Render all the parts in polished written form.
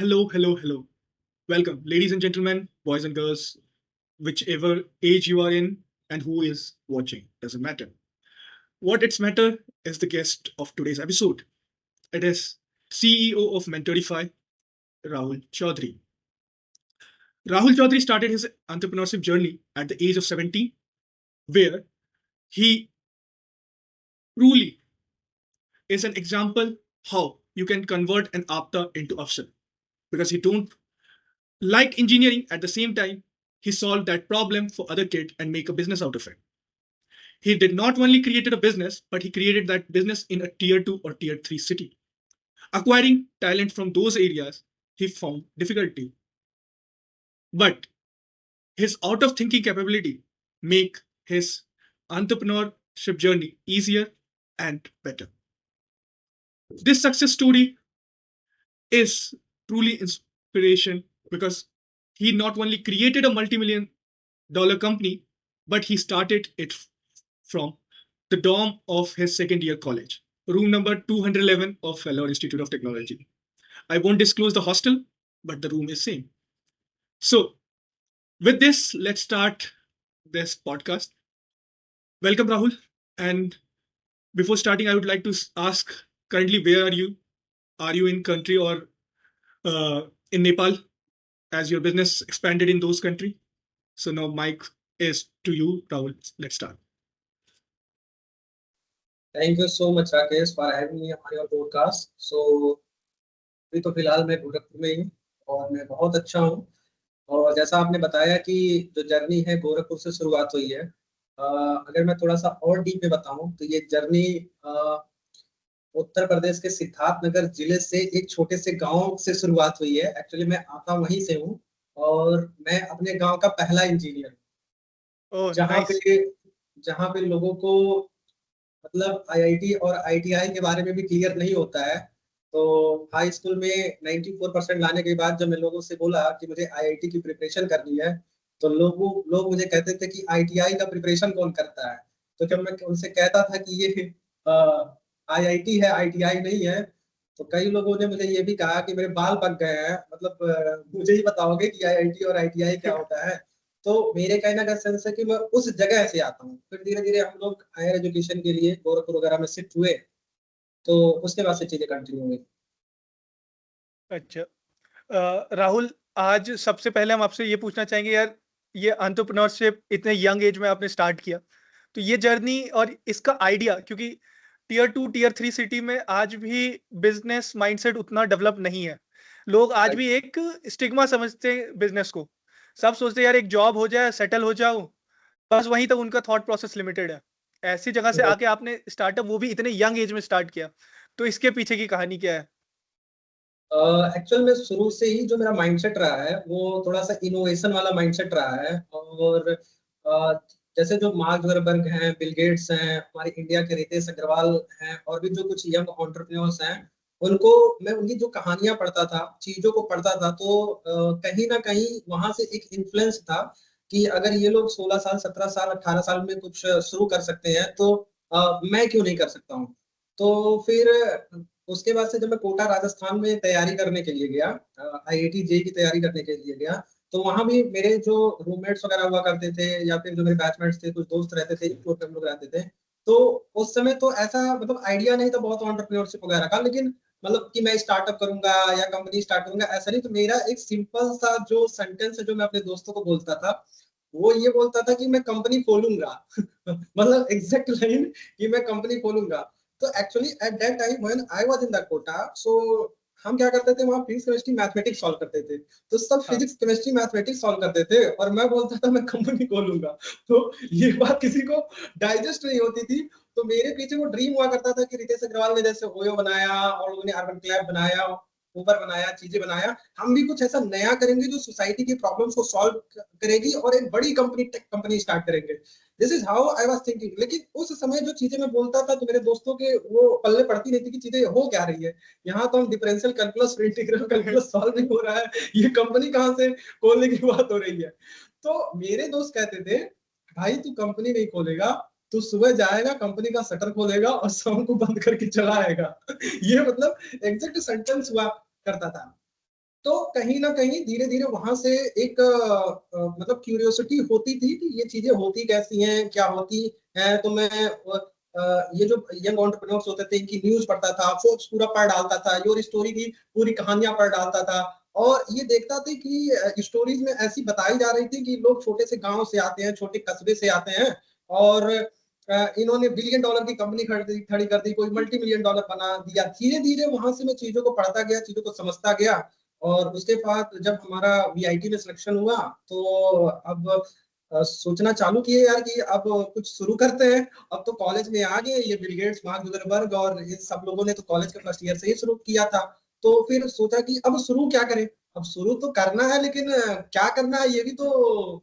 Hello, hello, hello. Welcome, ladies and gentlemen, boys and girls, whichever age you are in and who is watching, doesn't matter. What it's matter is the guest of today's episode. It is CEO of Mentorify, Rahul Chaudhary. Rahul Chaudhary started his entrepreneurship journey at the age of 17, where he truly is an example how you can convert an apta into afsar because he don't like engineering at the same time he solved that problem for other kid and make a business out of it. He did not only created a business, but he created that business in a tier 2 or tier 3 city. Acquiring talent from those areas, he found difficulty. But his out of thinking capability make his entrepreneurship journey easier and better. This success story is truly inspiration because he not only created a multi-million dollar company, but he started it from the dorm of his second year college, room number 211 of Fellow Institute of Technology. I won't disclose the hostel, but the room is same. So, with this, let's start this podcast. Welcome, Rahul. And before starting, I would like to ask currently, where are you? Are you in country or in Nepal as your business expanded in those country? So now mic is to you, Rahul. Let's start. Thank you so much Rakesh for having me हमारे और podcast अभी तो फिलहाल मैं गोरखपुर में ही हूँ और मैं बहुत अच्छा हूँ। और जैसा आपने बताया कि जो जर्नी है गोरखपुर से शुरुआत हुई है। अगर मैं थोड़ा सा और डीप में बताऊं तो ये जर्नी उत्तर प्रदेश के सिद्धार्थनगर जिले से एक छोटे से गांव से शुरुआत हुई है। एक्चुअली मैं आता वहीं से हूँ और मैं अपने गांव का पहला इंजीनियर हूँ। ओह जहाँ नाइस। पे जहाँ पे लोगों को मतलब आईआईटी और आईटीआई के बारे में भी क्लियर नहीं होता है। तो हाई स्कूल में 94% लाने के बाद जब मैं लोगों से बोला कि मुझे आईआईटी की प्रिपरेशन करनी है, तो लोग मुझे कहते थे कि आईटीआई का प्रिपरेशन कौन करता है। तो जब मैं उनसे कहता था कि ये आईआईटी है, आईटीआई नहीं है, तो कई लोगों ने मुझे ये भी कहा कि मेरे बाल पक गए हैं, मतलब मुझे ही बताओगे कि आईआईटी और आईटीआई क्या होता है। तो मेरे कहने का सेंस है कि मैं उस जगह से आता हूँ। फिर धीरे-धीरे हम लोग हायर एजुकेशन के लिए गोरखपुर वगैरह में शिफ्ट हुए, तो उसके बाद से चीज़ें कंटिन्यू हुई। अच्छा। राहुल, आज सबसे पहले हम आपसे ये पूछना चाहेंगे यार, ये एंटरप्रेन्योरशिप इतने यंग एज में आपने स्टार्ट किया, तो ये जर्नी और इसका आइडिया, क्योंकि टियर 2 टियर 3 सिटी में आज भी बिजनेस माइंडसेट उतना डेवलप नहीं है। लोग आज भी एक स्टिग्मा समझते हैं बिजनेस को। सब सोचते हैं यार एक जॉब हो जाए, सेटल हो जाऊँ, बस वहीं तक उनका थॉट प्रोसेस लिमिटेड है। ऐसी जगह से राइट। आके आपने स्टार्टअप वो भी इतने यंग एज में स्टार्ट किया, तो इसके पीछे की कहानी क्या है? एक्चुअल में शुरू से ही जो मेरा माइंडसेट रहा है, वो थोड़ा-सा इनोवेशन वाला माइंडसेट रहा है। और जैसे जो मार्क ज़ुकरबर्ग हैं, बिल गेट्स हैं, हमारे इंडिया के रितेश अग्रवाल हैं और भी जो कुछ यंग एंटरप्रेन्योर्स हैं, उनको मैं उनकी जो कहानियाँ पढ़ता था, चीज़ों को पढ़ता था, तो कहीं न कहीं वहाँ से एक इन्फ्लुएंस था कि अगर ये लोग 16 साल, 17 साल, 18 साल में कुछ शुरू कर सकते हैं, तो मैं क्यों नहीं कर सकता हूँ? तो फिर उसके बाद से जब मैं कोटा राजस्थान में तैयारी करने के लिए गया, आईआईटी जेईई की तैयारी करने के लिए गया, तो वहाँ भी मेरे जो रूममेट्स वगैरह हुआ करते थे या फिर जो मेरे बैचमेट्स थे, कुछ दोस्त रहते थे, ग्रुप में हम लोग रहते थे। तो उस समय तो ऐसा मतलब आइडिया नहीं था बहुत एंटरप्रेन्योरशिप वगैरह का, लेकिन मतलब कि मैं स्टार्टअप करूँगा या कंपनी स्टार्ट करूँगा, ऐसा नहीं। तो मेरा एक सिंपल सा जो सेंटेंस है जो मैं अपने दोस्तों को बोलता था, वो ये बोलता था कि मैं कंपनी खोलूँगा। मतलब एग्ज़ैक्ट लाइन कि मैं कंपनी खोलूँगा। तो actually at that time when I was in that Kota, so हम क्या करते थे वहाँ फिजिक्स, केमिस्ट्री, मैथमेटिक्स सॉल्व करते थे। तो सब हाँ। फिजिक्स, केमिस्ट्री, मैथमेटिक्स सॉल्व करते थे और मैं बोलता था मैं कंपनी खोलूँगा। तो ये बात किसी को डाइजेस्ट नहीं होती थी। तो मेरे पीछे वो ड्रीम हुआ करता था कि रितेश अग्रवाल ने जैसे ओयो बनाया और उन्होंने अर्बन क्लैब बनाया, उबर बनाया, चीज़ें बनाया। हम भी कुछ ऐसा नया करेंगे जो सोसाइटी की प्रॉब्लम्स को सॉल्व करेगी और एक बड़ी कंपनी, टेक कंपनी स्टार्ट करेंगे। This is how I was thinking. लेकिन उस समय जो चीजें मैं बोलता था तो मेरे दोस्तों के वो पल्ले पड़ती नहीं थी कि चीजें हो क्या रही है। यहाँ तो हम differential calculus, integral calculus solve नहीं हो रहा है, ये कंपनी कहाँ से खोलने की बात हो रही है। तो मेरे दोस्त कहते थे भाई तू कंपनी नहीं खोलेगा, तू सुबह जाएगा कंपनी का शटर खोलेगा और शाम को बंद करके चला आएगा। ये मतलब एग्जैक्ट सेंटेंस हुआ करता था। तो कहीं न कहीं धीरे-धीरे वहाँ से एक मतलब क्यूरियोसिटी होती थी कि ये चीज़ें होती कैसी हैं, क्या होती हैं? तो मैं ये जो यंग एंटरप्रेन्योर्स होते थे, इनकी न्यूज़ पढ़ता था, फोर्ब्स पूरा पढ़ डालता था, योर स्टोरी की पूरी कहानियाँ पढ़ डालता था और ये देखता था कि स्टोरीज़ में ऐसी बताई जा रही थी कि लोग छोटे से गाँव से आते हैं, छोटे कस्बे से आते हैं और इन्होंने बिलियन डॉलर की कंपनी खड़ी कर दी, कोई मल्टी मिलियन डॉलर बना दिया। धीरे-धीरे वहाँ से मैं चीज़ों को पढ़ता गया, चीज़ों को समझता गया और उसके बाद जब हमारा वीआईटी में सिलेक्शन हुआ, तो अब सोचना चालू किए यार कि अब कुछ शुरू करते हैं। अब तो कॉलेज में आ गए, ये बिल गेट्स, मार्क जुकरबर्ग और ये सब लोगों ने तो कॉलेज के फर्स्ट ईयर से ही शुरू किया था। तो फिर सोचा कि अब शुरू क्या करें? अब शुरू तो करना है लेकिन क्या करना है ये भी तो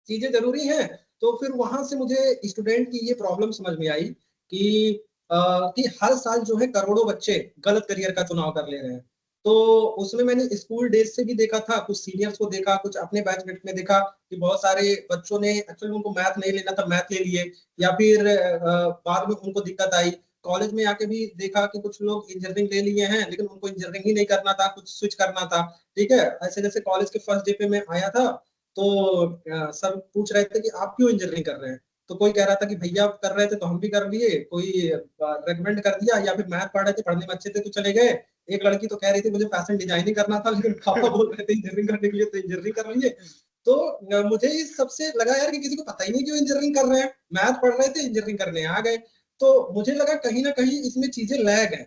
चीज़ें ज़रूरी हैं। तो फिर वहाँ से मुझे स्टूडेंट की ये प्रॉब्लम समझ में आई कि कि हर साल जो है करोड़ों बच्चे गलत करियर का चुनाव कर ले रहे हैं। तो उसमें मैंने स्कूल डेज़ से भी देखा था, कुछ सीनियर्स को देखा, कुछ अपने बैचमेट में देखा कि बहुत सारे बच्चों ने एक्चुअली उनको मैथ नहीं लेना था, मैथ ले लिए या फिर बाद में उनको दिक्कत आई। कॉलेज में आके भी देखा कि कुछ लोग इंजीनियरिंग ले लिए हैं, लेकिन उनको इंजीनियरिंग ही नहीं करना था, कुछ स्विच करना था, ठीक है? ऐसे जैसे कॉलेज के फर्स्ट डे पे मैं आया था, तो सर पूछ रहे थे कि आप क्यों इंजीनियरिंग कर रहे हैं? तो कोई कह रहा था कि भैया कर रहे थे तो हम भी कर लिए, कोई रिकमेंड कर दिया या फिर मैथ पढ़ रहे थे, पढ़ने में अच्छे थे तो चले गए। एक लड़की तो कह रही थी मुझे फैशन डिजाइनिंग करना था लेकिन पापा बोल रहे थे इंजीनियरिंग करने के लिए तो इंजीनियरिंग कर लीजिए। तो मुझे इस सबसे लगा यार कि किसी को पता ही नहीं क्यों इंजीनियरिंग कर रहे हैं। मैथ पढ़ रहे थे, इंजीनियरिंग करने आ गए। तो मुझे लगा कहीं न कहीं इसमें चीज़ें लैग हैं।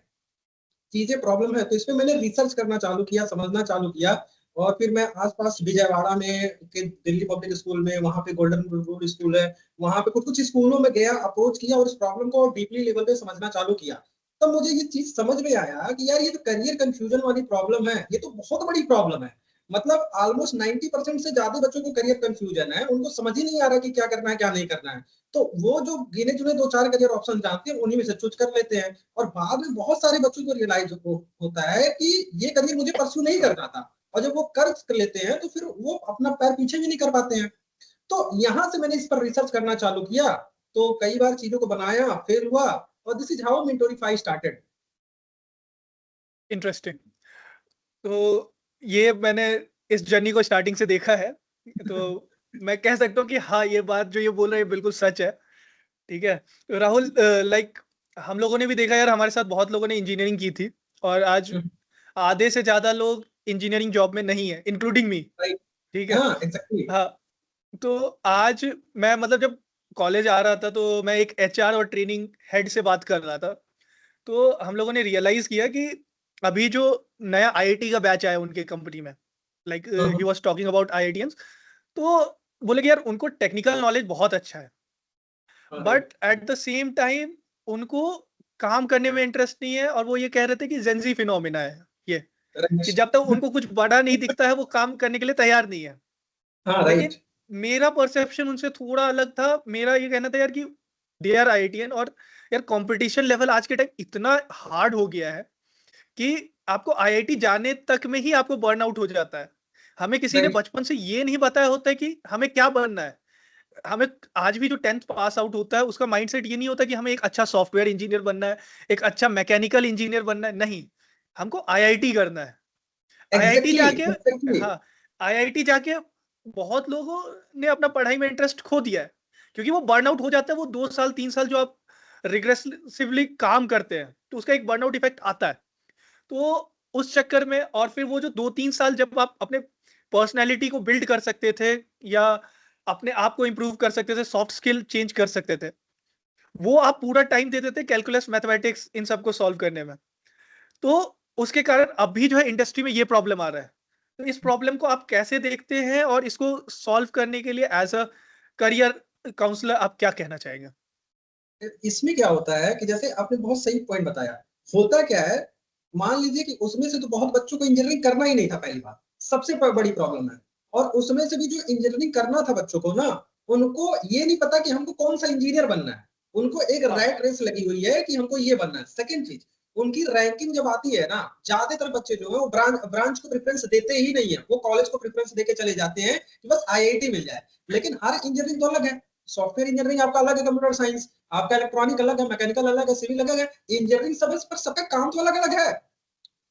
चीज़ें प्रॉब्लम है, तो इसमें मैंने रिसर्च करना चालू किया, समझना चालू किया और फिर मैं आस-पास विजयवाड़ा में के दिल्ली पब्लिक स्कूल में, वहाँ पे गोल्डन रूल स्कूल है, वहाँ पे कुछ-कुछ स्कूलों में गया, अप्रोच किया और इस प्रॉब्लम को डीपली लेवल पे समझना चालू किया। तब मुझे ये चीज़ समझ में आया कि यार ये जो करियर कन्फ्यूजन वाली प्रॉब्लम है, ये तो बहुत बड़ी प्रॉब्लम है। मतलब ऑलमोस्ट 90% से ज़्यादा बच्चों को करियर कन्फ्यूजन है, उनको समझ ही नहीं आ रहा कि क्या करना है, क्या नहीं करना है। तो वो जो गिने-चुने 2-4 करियर ऑप्शन जानते हैं, उन्हीं में से चूज़ कर लेते हैं। और बाद में बहुत सारे बच्चों को रियलाइज़ होता है कि ये करियर मुझे परस्यू नहीं करना था और जब वो कर लेते हैं तो फिर वो अपना पैर पीछे भी नहीं कर पाते हैं। तो यहाँ से मैंने इस पर रिसर्च करना चालू किया, तो कई बार चीज़ों को बनाया, फेल हुआ और this is how Mentorify started. Interesting. तो ये मैंने इस जर्नी को स्टार्टिंग से देखा है। तो मैं कह सकता हूँ कि हाँ, ये बात जो ये बोल रहे हैं बिल्कुल सच है। ठीक है? तो राहुल, लाइक हम लोगों ने भी देखा यार, हमारे साथ बहुत लोगों ने इंजीनियरिंग की थी और आज हुँ, आधे से ज़्यादा लोग इंजीनियरिंग जॉब में नहीं है, इंक्लूडिंग मी। राइट। ठीक है? हाँ, एग्ज़ैक्टली। हाँ, तो आज मैं मतलब जब कॉलेज आ रहा था तो मैं एक एचआर और ट्रेनिंग हेड से बात कर रहा था। तो हम लोगों ने रियलाइज़ किया कि अभी जो नया आईआईटी का बैच आया उनके कंपनी में, लाइक हाँ, ही हाँ। Was talking about IITians. तो बोले कि यार उनको टेक्निकल नॉलेज बहुत अच्छा है, हाँ, right. But at the same time उनको काम करने में इंटरेस्ट नहीं है और वो ये कह रहे थे कि जेन ज़ी फिनोमेना है ये, कि राइट। जब तक उनको कुछ बड़ा नहीं दिखता है वो काम करने के लिए तैयार नहीं है। हाँ, लेकिन राइट। मेरा परसेप्शन उनसे थोड़ा अलग था। मेरा ये कहना था यार कि दे आर आईआईटीएन और यार कॉम्पिटिशन लेवल आज के टाइम इतना हार्ड हो गया है कि आपको आईआईटी जाने तक में ही आपको बर्नआउट हो जाता है। हमें किसी ने राइट। बचपन से ये नहीं बताया होता है कि हमें क्या बनना है। हमें आज भी जो 10th पास आउट होता है उसका माइंडसेट ये नहीं होता कि हमें एक अच्छा सॉफ्टवेयर इंजीनियर बनना है, एक अच्छा मैकेनिकल इंजीनियर बनना है, नहीं। हमको आईआईटी करना है। आईआईटी एग्ज़ैक्टली, जाके एग्ज़ैक्टली। हाँ, आईआईटी जाके बहुत लोगों ने अपना पढ़ाई में इंटरेस्ट खो दिया है, क्योंकि वो बर्नआउट हो जाता है। वो 2 साल 3 साल जो आप रिग्रेसिवली काम करते हैं, तो उसका एक बर्नआउट इफेक्ट आता है। तो उस चक्कर में और फिर वो जो 2-3 साल जब आप अपने पर्सनैलिटी को बिल्ड कर सकते थे या अपने आप को इम्प्रूव कर सकते थे, सॉफ्ट स्किल चेंज कर सकते थे, वो आप पूरा टाइम देते थे कैलकुलस, मैथमेटिक्स इन सबको सॉल्व करने में। तो उसके कारण अभी जो है इंडस्ट्री में ये प्रॉब्लम आ रहा है। तो इस प्रॉब्लम को आप कैसे देखते हैं और इसको सॉल्व करने के लिए एज़ अ करियर काउंसलर आप क्या कहना चाहेंगे? इसमें क्या होता है कि जैसे आपने बहुत सही पॉइंट बताया। होता क्या है, मान लीजिए कि उसमें से तो बहुत बच्चों को इंजीनियरिंग करना ही नहीं था पहली बात, सबसे बड़ी प्रॉब्लम है। और उसमें से भी जो इंजीनियरिंग करना था बच्चों को ना, उनको ये नहीं पता कि हमको कौन-सा इंजीनियर बनना है। उनको एक हाँ, रैट रेस लगी हुई है कि हमको ये बनना है। सेकंड चीज़, उनकी रैंकिंग जब आती है ना, ज़्यादातर बच्चे जो हैं वो ब्रांच को प्रेफ़रेंस देते ही नहीं है। वो कॉलेज को प्रेफ़रेंस देके चले जाते हैं कि बस आईआईटी मिल जाए। लेकिन हर इंजीनियरिंग तो अलग है। सॉफ्टवेयर इंजीनियरिंग आपका अलग है, कंप्यूटर साइंस आपका, इलेक्ट्रॉनिक अलग है, मैकेनिकल अलग है, सिविल अलग है। इंजीनियरिंग सब है पर सबका काम तो अलग-अलग है।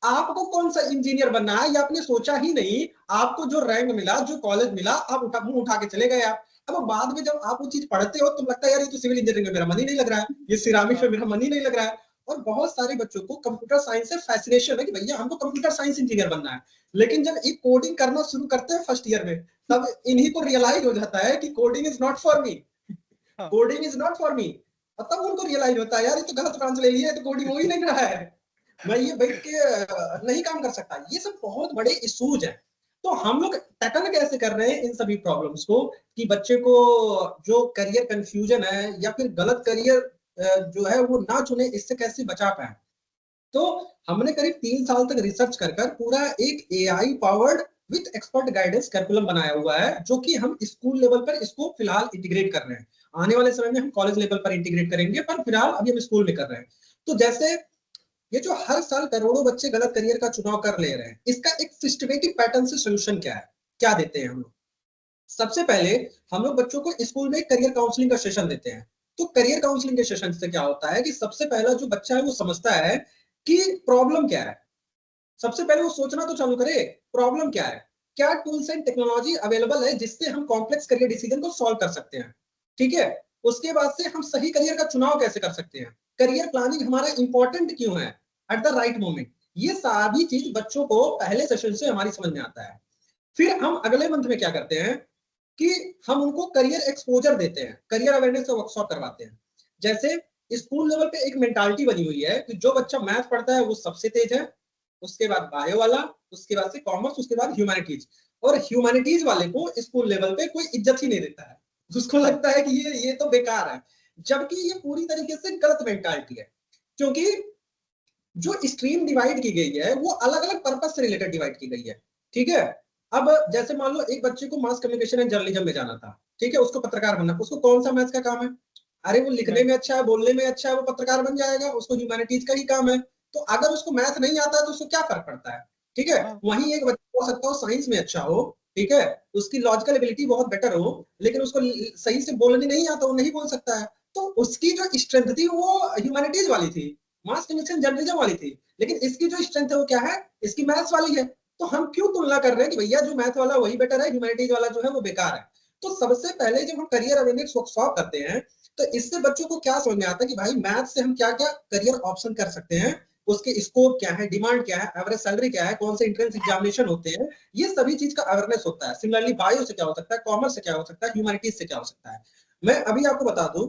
आपको कौन सा इंजीनियर बनना है ये आपने सोचा ही नहीं। आपको जो रैंक मिला, जो कॉलेज मिला, आप मुंह उठा के चले गए आप। अब बाद में जब आप वो चीज पढ़ते हो तो लगता है यार ये तो सिविल इंजीनियरिंग में मेरा मन ही नहीं लग रहा है, ये सिरामिक में हाँ, मेरा मन ही नहीं लग रहा है। और बहुत सारे बच्चों को कंप्यूटर साइंस से फैसिनेशन है कि भैया हमको कंप्यूटर साइंस इंजीनियर बनना है। लेकिन जब ये कोडिंग करना शुरू करते हैं फर्स्ट ईयर में, तब इन्हीं को रियलाइज हो जाता है कि coding is not for me, हाँ, coding is not for me. और तब उनको रियलाइज होता है यार ये तो गलत ब्रांच ले लिया है, तो कोडिंग हो ही नहीं रहा है, मैं ये बैठ के नहीं काम कर सकता। ये सब बहुत बड़े इश्यूज हैं। तो हम लोग टैकल कैसे कर रहे हैं इन सभी प्रॉब्लम्स को, कि बच्चे को जो करियर कंफ्यूजन है या फिर गलत करियर जो है वो ना चुने, इससे कैसे बचा पाए। तो हमने करीब 3 साल तक रिसर्च कर कर पूरा एक AI powered with expert guidance curriculum बनाया हुआ है, जो कि हम स्कूल लेवल पर इसको फिलहाल इंटीग्रेट कर रहे हैं। आने वाले समय में हम कॉलेज लेवल पर इंटीग्रेट करेंगे, पर फिलहाल अभी हम स्कूल में कर रहे हैं। तो जैसे ये जो हर साल करोड़ों बच्चे गलत करियर का चुनाव कर ले रहे हैं, इसका एक सिस्टमेटिक पैटर्न से सोल्यूशन क्या है, क्या देते हैं हम लोग। सबसे पहले हम लोग बच्चों को स्कूल में करियर काउंसलिंग का सेशन देते हैं। तो करियर काउंसलिंग के सेशन से क्या होता है कि सबसे पहला जो बच्चा है वो समझता है कि प्रॉब्लम क्या है। सबसे पहले वो सोचना तो चालू करे, प्रॉब्लम क्या है, क्या टूल्स एंड टेक्नोलॉजी अवेलेबल है जिससे हम कॉम्प्लेक्स करियर डिसीजन को सॉल्व कर सकते हैं। ठीक है, उसके बाद से हम सही करियर का चुनाव कैसे कर सकते हैं, करियर प्लानिंग हमारा इंपॉर्टेंट क्यों है एट द राइट मोमेंट। ये सारी चीज बच्चों को पहले सेशन से हमारी समझ में आता है। फिर हम अगले मंथ में क्या करते हैं कि हम उनको करियर एक्सपोजर देते हैं, करियर अवेयरनेस का वर्कशॉप करवाते हैं। जैसे स्कूल लेवल पे एक मेंटालिटी बनी हुई है कि जो बच्चा मैथ पढ़ता है वो सबसे तेज है, उसके बाद बायो वाला, उसके बाद से कॉमर्स, उसके बाद ह्यूमैनिटीज। और ह्यूमैनिटीज वाले को स्कूल लेवल पे कोई इज्जत ही नहीं देता है, उसको हाँ, लगता है कि ये तो बेकार है। जबकि ये पूरी तरीके से गलत मेंटालिटी है, क्योंकि जो स्ट्रीम डिवाइड की गई है वो अलग अलग पर्पज से रिलेटेड डिवाइड की गई है। ठीक है, अब जैसे मान लो एक बच्चे को मास कम्युनिकेशन एंड जर्नलिज्म में जाना था, ठीक है, उसको पत्रकार बनना, उसको कौन सा मैथ्स का काम है, अरे वो लिखने मैथ, में अच्छा है, बोलने में अच्छा है, वो पत्रकार बन जाएगा, उसको ह्यूमैनिटीज का ही काम है। तो अगर उसको मैथ नहीं आता है तो उसको क्या फर्क पड़ता है। ठीक है, हाँ, वहीं एक बच्चा हो सकता हो साइंस में अच्छा हो, ठीक है, उसकी लॉजिकल एबिलिटी बहुत बेटर हो, लेकिन उसको सही से बोलने नहीं आता, वो नहीं बोल सकता है। तो उसकी जो स्ट्रेंथ थी वो ह्यूमैनिटीज वाली थी, मास कम्युनिकेशन जर्नलिज्म वाली थी। लेकिन इसकी जो स्ट्रेंथ है वो क्या है, इसकी मैथ्स वाली है। तो हम क्यों तुलना कर रहे हैं कि भैया जो मैथ वाला वही बेटर है, ह्यूमैनिटीज वाला जो है वो बेकार है। तो सबसे पहले जब हम करियर अवेयरनेस वर्कशॉप करते हैं, तो इससे बच्चों को क्या समझ में आता है कि भाई मैथ से हम क्या क्या करियर ऑप्शन कर सकते हैं, उसके स्कोप क्या है, डिमांड क्या है, एवरेज सैलरी क्या है, कौन से एंट्रेंस एग्जामिनेशन होते हैं, ये सभी चीज का अवेयरनेस होता है। सिमिलरली बायो से क्या हो सकता है, कॉमर्स से क्या हो सकता है, ह्यूमैनिटीज से क्या हो सकता है। मैं अभी आपको बता दूं,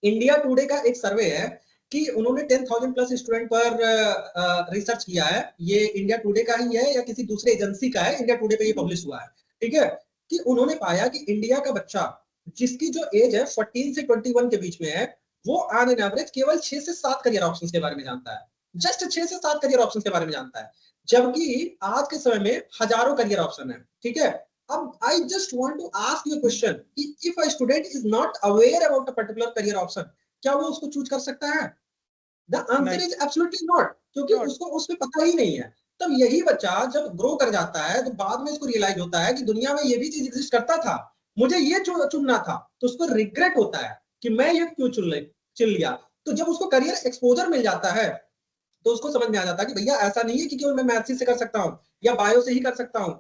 इंडिया टुडे का एक सर्वे है कि उन्होंने 10,000 प्लस स्टूडेंट पर रिसर्च किया है। ये इंडिया टुडे का ही है या किसी दूसरे एजेंसी का है, इंडिया टुडे पे ये पब्लिश हुआ है। ठीक है, कि उन्होंने पाया कि इंडिया का बच्चा जिसकी जो एज है 14 से 21 के बीच में है, वो ऑन एन एवरेज केवल 6 से 7 करियर ऑप्शंस के बारे में जानता है। जस्ट 6 से 7 करियर ऑप्शंस के बारे में जानता है, जबकि आज के समय में हजारों करियर ऑप्शन है। ठीक है, अब I just want to ask you a question, if a student is not aware about a particular career option, क्या वो उसको चूज कर सकता है? द आंसर नहीं, इज एब्सोल्युटली नॉट, क्योंकि नॉट, उसको उसमें पता ही नहीं है। तब यही बच्चा जब ग्रो कर जाता है तो बाद में इसको रियलाइज होता है कि दुनिया में ये भी चीज एग्जिस्ट करता था, मुझे ये चुनना था, तो उसको रिग्रेट होता है कि मैं ये क्यों चुन लिया। तो जब उसको करियर एक्सपोजर मिल जाता है तो उसको समझ में आ जाता है कि भैया ऐसा नहीं है कि केवल मैं मैथ्स ही से कर सकता हूँ या बायो से ही कर सकता हूँ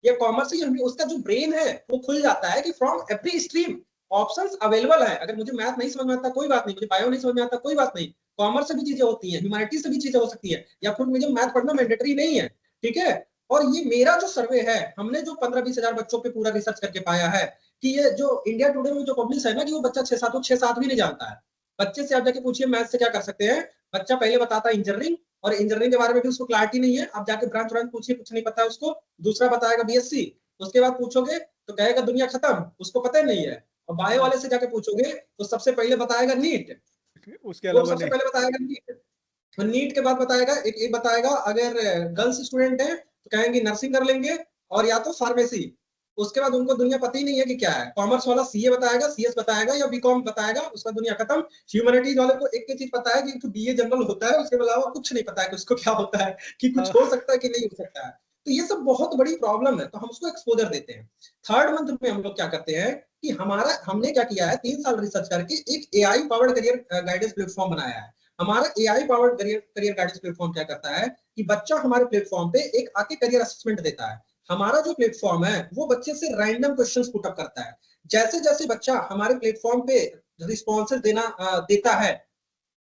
या कॉमर्स से ही। उसका जो ब्रेन है वो खुल जाता है कि from every stream options available है। अगर मुझे मैथ नहीं समझ में आता कोई बात नहीं, मुझे बायो नहीं समझ में आता कोई बात नहीं, कॉमर्स से भी चीजें होती हैं, ह्यूमैनिटीज से भी चीजें हो सकती है, या फिर मुझे मैथ पढ़ना मैंडेटरी नहीं है। ठीक है, और ये मेरा जो सर्वे है, हमने जो 15-20 हजार बच्चों पे पूरा रिसर्च करके पाया है कि ये जो इंडिया टुडे में जो पब्लिश है ना, कि वो बच्चा 6-7 भी नहीं जानता है। बच्चे से आप जाके पूछिए मैथ से क्या कर सकते हैं, बच्चा पहले बताता है इंजीनियरिंग, और इंजीनियरिंग के बारे में भी उसको क्लैरिटी नहीं है। आप जाके ब्रांच ब्रांच पूछिए, कुछ नहीं पता है उसको। दूसरा बताएगा बीएससी, उसके बाद पूछोगे तो कहेगा दुनिया खत्म, उसको पता ही नहीं है। और बायो हाँ, वाले से जाके पूछोगे तो सबसे पहले बताएगा नीट, उसके वो अलावा सबसे नहीं। पहले बताएगा नीट। और नीट के बाद बताएगा एक बताएगा अगर गर्ल्स स्टूडेंट है तो कहेंगे नर्सिंग कर लेंगे, और या तो फार्मेसी। उसके बाद उनको दुनिया पता ही नहीं है कि क्या है। कॉमर्स वाला सीए बताएगा, सीएस बताएगा या बीकॉम बताएगा, उसका दुनिया खत्म। ह्यूमैनिटीज वाले को एक ही चीज पता है कि तो बीए जनरल होता है, उसके अलावा कुछ नहीं पता है कि उसको क्या होता है, कि कुछ हाँ, हो सकता है कि नहीं हो सकता है। तो ये सब बहुत बड़ी प्रॉब्लम है, तो हम उसको एक्सपोजर देते हैं। थर्ड मंथ में हम लोग क्या करते हैं कि हमने क्या किया है, 3 साल रिसर्च करके एक AI powered career guidance platform बनाया है। हमारा AI powered career career guidance platform क्या करता है कि बच्चा हमारे प्लेटफॉर्म पे एक आके करियर असेसमेंट देता है। हमारा जो प्लेटफॉर्म है वो बच्चे से रैंडम क्वेश्चंस पुट अप करता है। जैसे जैसे बच्चा हमारे प्लेटफॉर्म पे रिस्पॉन्सेज देता है,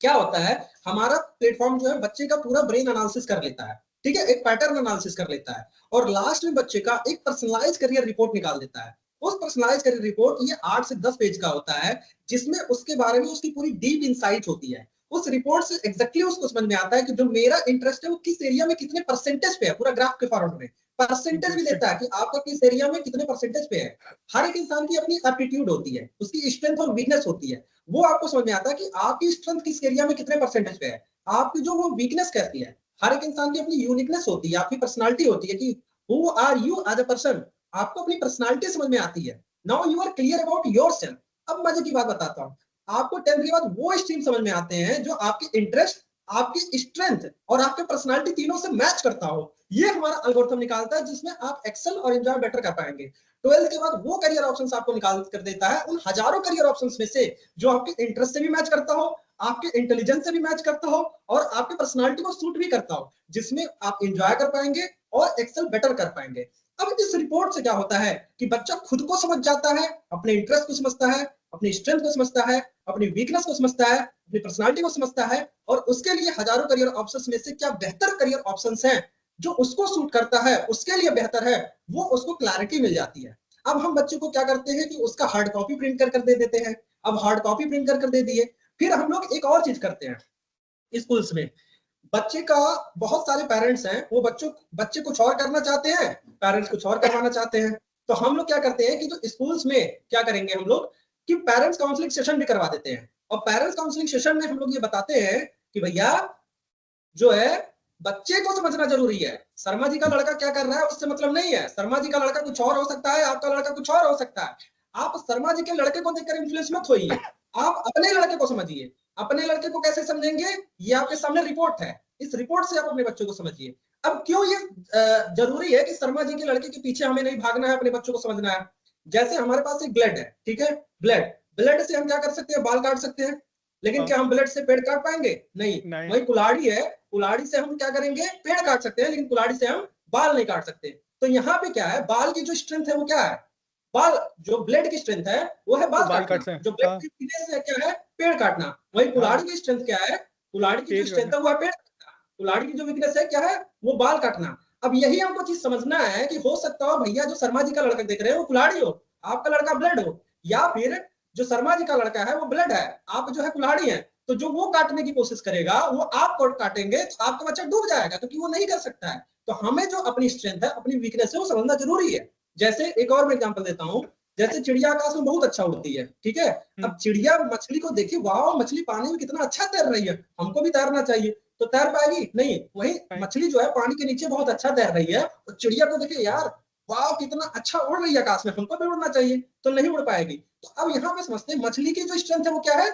क्या होता है, हमारा प्लेटफॉर्म जो है बच्चे का पूरा ब्रेन एनालिसिस कर लेता है, ठीक है, एक पैटर्न एनालिसिस कर लेता है और लास्ट में बच्चे का एक पर्सनलाइज करियर रिपोर्ट निकाल देता है। उस पर्सनलाइज करियर रिपोर्ट ये 8 से 10 पेज का होता है, जिसमें उसके बारे में उसकी पूरी डीप इंसाइट होती है। उस रिपोर्ट से एग्जैक्टली उसको समझ में आता है कि जो मेरा इंटरेस्ट है वो किस एरिया में कितने परसेंटेज पे है, पूरा ग्राफ के फॉर्मेट में परसेंटेज भी इंटरेस्टिंग। देता है कि आपका किस एरिया में कितने परसेंटेज पे है। हर एक इंसान की अपनी एप्टीट्यूड होती है, उसकी स्ट्रेंथ और वीकनेस होती है। वो आपको समझ में आता है कि आपकी स्ट्रेंथ किस एरिया में कितने परसेंटेज पे है, आपकी जो वो वीकनेस कैसी है। हर एक इंसान की अपनी यूनिकनेस होती है, आपकी पर्सनालिटी होती है कि who are you as a person. आपको अपनी पर्सनालिटी समझ में आती है। Now you are clear about yourself. अब मजे की बात बताता हूँ, आपको 10th के बाद वो स्ट्रीम समझ में आते हैं जो आपके इंटरेस्ट, आपकी स्ट्रेंथ और आपके पर्सनालिटी तीनों से मैच करता हो। ये हमारा एल्गोरिथम निकालता है जिसमें आप एक्सेल और एंजॉय बेटर कर पाएंगे। 12th के बाद वो करियर ऑप्शंस आपको निकाल कर देता है उन हजारों करियर ऑप्शंस में से जो आपके इंटरेस्ट से भी मैच करता हो, आपके इंटेलिजेंस से भी मैच करता हो और आपके पर्सनालिटी को सूट भी करता हो, जिसमें आप एंजॉय कर पाएंगे और एक्सेल बेटर कर पाएंगे। अब इस रिपोर्ट से क्या होता है कि बच्चा खुद को समझ जाता है, अपने इंटरेस्ट को समझता है, अपनी स्ट्रेंथ को समझता है, अपनी वीकनेस को समझता है, अपनी पर्सनालिटी को समझता है और उसके लिए हजारों करियर ऑप्शंस में से क्या बेहतर करियर ऑप्शंस हैं जो उसको सूट करता है, उसके लिए बेहतर है, वो उसको क्लैरिटी मिल जाती है। अब हम बच्चे को क्या करते हैं कि उसका हार्ड कॉपी प्रिंट कर दे देते हैं। अब हार्ड कॉपी प्रिंट कर दे दिए, फिर हम लोग एक और चीज करते हैं स्कूल्स में। बच्चे का बहुत सारे पेरेंट्स हैं, वो बच्चे कुछ और करना चाहते हैं, पेरेंट्स कुछ और करवाना चाहते हैं। तो हम लोग क्या करते हैं कि जो स्कूल्स में क्या करेंगे हम लोग कि पेरेंट्स काउंसलिंग सेशन भी करवा देते हैं। और पेरेंट्स काउंसलिंग सेशन में हम लोग ये बताते हैं कि भैया जो है बच्चे को समझना जरूरी है। शर्मा जी का लड़का क्या कर रहा है उससे मतलब नहीं है। शर्मा जी का लड़का कुछ और हो सकता है, आपका लड़का कुछ और हो सकता है। आप शर्मा जी के लड़के को देखकर इन्फ्लुएंस मत होइए, आप अपने लड़के को समझिए। अपने लड़के को कैसे समझेंगे, ये आपके सामने रिपोर्ट है, इस रिपोर्ट से आप अपने बच्चों को समझिए। अब क्यों ये जरूरी है कि शर्मा जी के लड़के के पीछे हमें नहीं भागना है, अपने बच्चों को समझना है। जैसे हमारे पास एक ब्लड है, ठीक है, ब्लड ब्लड से हम क्या कर सकते हैं, बाल काट सकते हैं। लेकिन हाँ। क्या हम ब्लड से पेड़ काट पाएंगे? नहीं। नहीं। वही कुल्हाड़ी है, कुल्हाड़ी से हम क्या करेंगे, पेड़ काट सकते हैं, लेकिन कुल्हाड़ी से हम बाल नहीं काट सकते। तो यहाँ पे क्या है, बाल की जो स्ट्रेंथ है वो क्या है, बाल जो ब्लेड की स्ट्रेंथ है वो है वो बाल बाल काट काटना, से। जो ब्लेड हाँ। की वीकनेस है क्या है, पेड़ काटना। वही हाँ। कुल्हाड़ी की स्ट्रेंथ क्या है, कुल्हाड़ी की जो पेड़ स्ट्रेंथ काटना। है वो है पेड़ काटना। कुल्हाड़ी की जो वीकनेस है क्या है, वो बाल काटना। अब यही हमको चीज समझना है कि हो सकता हो भैया जो शर्मा जी का लड़का देख रहे हैं वो कुल्हाड़ी हो, आपका लड़का ब्लेड हो, या फिर जो शर्मा जी का लड़का है वो ब्लेड है, आप जो है कुल्हाड़ी है। तो जो वो काटने की कोशिश करेगा वो आप काटेंगे तो आपका बच्चा डूब जाएगा, क्योंकि वो नहीं कर सकता है। तो हमें जो अपनी स्ट्रेंथ है, अपनी वीकनेस है, वो समझना जरूरी है। जैसे एक और मैं एग्जांपल देता हूँ, जैसे चिड़िया आकाश में बहुत अच्छा उड़ती है, ठीक है। हम्म। अब चिड़िया मछली को देखिए, वाह मछली पानी में कितना अच्छा तैर रही है, हमको भी तैरना चाहिए। तो तैर पाएगी नहीं। वही नहीं। मछली जो है पानी के नीचे बहुत अच्छा तैर रही है, और चिड़िया को देखिए यार, वाह कितना अच्छा उड़ रही है आकाश में, हमको भी उड़ना चाहिए, तो नहीं उड़ पाएगी। तो अब यहाँ पे समझते हैं मछली की जो स्ट्रेंथ है वो क्या है,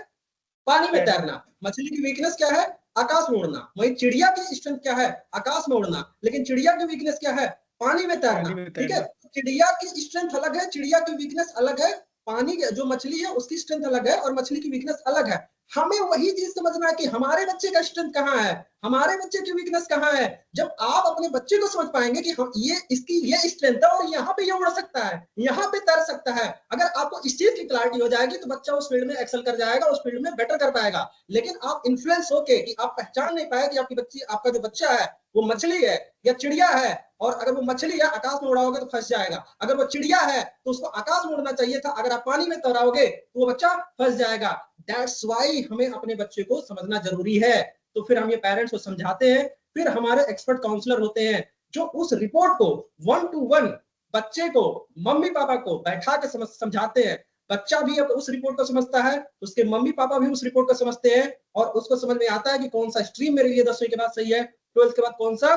पानी में तैरना। तैरना। मछली की वीकनेस क्या है, आकाश में उड़ना। वही चिड़िया की स्ट्रेंथ क्या है, आकाश में उड़ना। लेकिन चिड़िया की वीकनेस क्या है, पानी में तैरना। पानी में ठीक है, तैरना। चिड़िया की स्ट्रेंथ अलग है, चिड़िया की वीकनेस अलग है। पानी जो मछली है उसकी स्ट्रेंथ अलग है और मछली की वीकनेस अलग है। हमें वही चीज समझना है कि हमारे बच्चे का स्ट्रेंथ कहाँ है, हमारे बच्चे की वीकनेस कहाँ है। जब आप अपने बच्चे को समझ पाएंगे कि हम ये इसकी ये स्ट्रेंथ है और यहाँ पे ये उड़ सकता है, यहाँ पे तैर सकता है, अगर आपको इस चीज की क्लैरिटी हो जाएगी तो बच्चा उस फील्ड में एक्सेल कर जाएगा, उस फील्ड में बेटर कर पाएगा। लेकिन आप इन्फ्लुएंस होके कि आप पहचान नहीं पाए कि आपकी बच्ची, आपका जो बच्चा है वो मछली है या चिड़िया है, और अगर वो मछली है आकाश में उड़ाओगे तो फंस जाएगा, अगर वो चिड़िया है तो उसको आकाश में उड़ना चाहिए था, अगर आप पानी में तैराओगे तो वो बच्चा फंस जाएगा। दैट्स वाई हमें अपने बच्चे को समझना जरूरी है। तो फिर हम ये पेरेंट्स को समझाते हैं, फिर हमारे एक्सपर्ट काउंसलर होते हैं जो उस रिपोर्ट को 1 to 1 बच्चे को, मम्मी पापा को बैठा के समझाते हैं। बच्चा भी अब उस रिपोर्ट को समझता है, उसके मम्मी पापा भी उस रिपोर्ट को समझते हैं, और उसको समझ में आता है कि कौन सा स्ट्रीम मेरे लिए 10वीं के बाद सही है, 12th के बाद कौन सा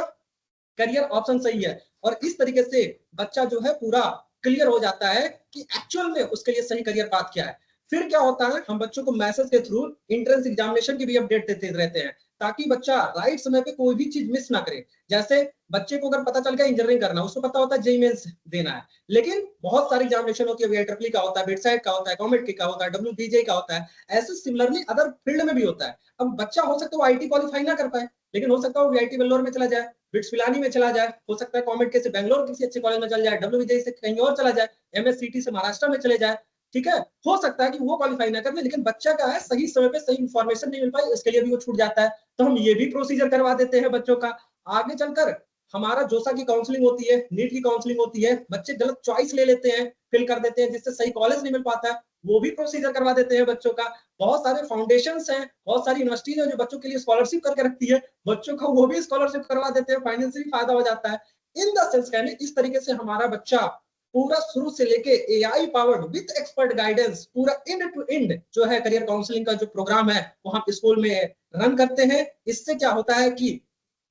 करियर ऑप्शन सही है। और इस तरीके से बच्चा जो है पूरा क्लियर हो जाता है कि एक्चुअल में उसके लिए सही करियर पाथ क्या है। फिर क्या होता है, हम बच्चों को मैसेज के थ्रू एंट्रेंस एग्जामिनेशन की भी अपडेट देते रहते हैं, ताकि बच्चा राइट समय पे कोई भी चीज मिस ना करे। जैसे बच्चे को अगर पता चल गया इंजीनियरिंग करना, उसको पता होता है जेईई मेंस देना है, लेकिन बहुत सारी एग्जामिनेशन होती है, वीआईट्रिपल का होता है, बिटसाइट का होता है, कॉमेट का होता है, डब्ल्यूबीजे का होता है, ऐसे सिमिलरली अदर फील्ड में भी होता है। अब बच्चा हो सकता है वो आईटी क्वालिफाई ना कर पाए, लेकिन हो सकता है वो वीआईटी वेल्लोर में चला जाए, बिट्स पिलानी में चला जाए, हो सकता है कॉमेट के से बैंगलोर किसी अच्छे कॉलेज में चल जाए, डब्ल्यूबीजे से कहीं और चला जाए, एमएससीटी से महाराष्ट्र में चले जाए, ठीक है। हो सकता है कि वो क्वालिफाई ना कर ले, लेकिन बच्चा का है सही समय पे सही इन्फॉर्मेशन नहीं मिल पाई, इसके लिए भी वो छूट जाता है, तो हम ये भी प्रोसीजर करवा देते हैं बच्चों का। आगे चलकर हमारा जोसा की काउंसलिंग होती है, नीट की काउंसलिंग होती है, बच्चे गलत चॉइस ले लेते हैं, फिल कर देते हैं, जिससे सही कॉलेज नहीं मिल पाता है, वो भी प्रोसीजर करवा देते हैं बच्चों का। बहुत सारे फाउंडेशंस हैं, बहुत सारी यूनिवर्सिटीज हैं जो बच्चों के लिए स्कॉलरशिप करके रखती है, बच्चों का वो भी स्कॉलरशिप करवा देते हैं, फाइनेंशियली फायदा हो जाता है। इन द सेंस कहने इस तरीके से हमारा बच्चा पूरा शुरू से लेके AI powered with expert guidance पूरा एंड टू एंड जो है करियर काउंसलिंग का जो प्रोग्राम है वो हम स्कूल में रन करते हैं। इससे क्या होता है कि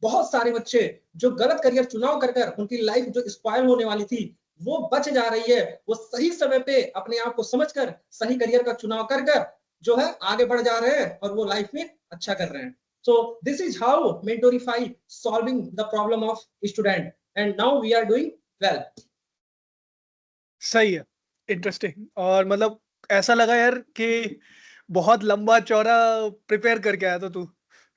बहुत सारे बच्चे जो गलत करियर चुनाव कर कर उनकी लाइफ जो स्पॉइल होने वाली थी वो बच जा रही है, वो सही समय पे अपने आप को समझकर सही करियर का चुनाव कर कर जो है आगे बढ़ जा रहे हैं और वो लाइफ में अच्छा कर रहे हैं। So this is how Mentorify solving the problem of student and now we are doing well. सही है, इंटरेस्टिंग। और मतलब ऐसा लगा यार कि बहुत लंबा चौड़ा प्रिपेयर करके आया था तू।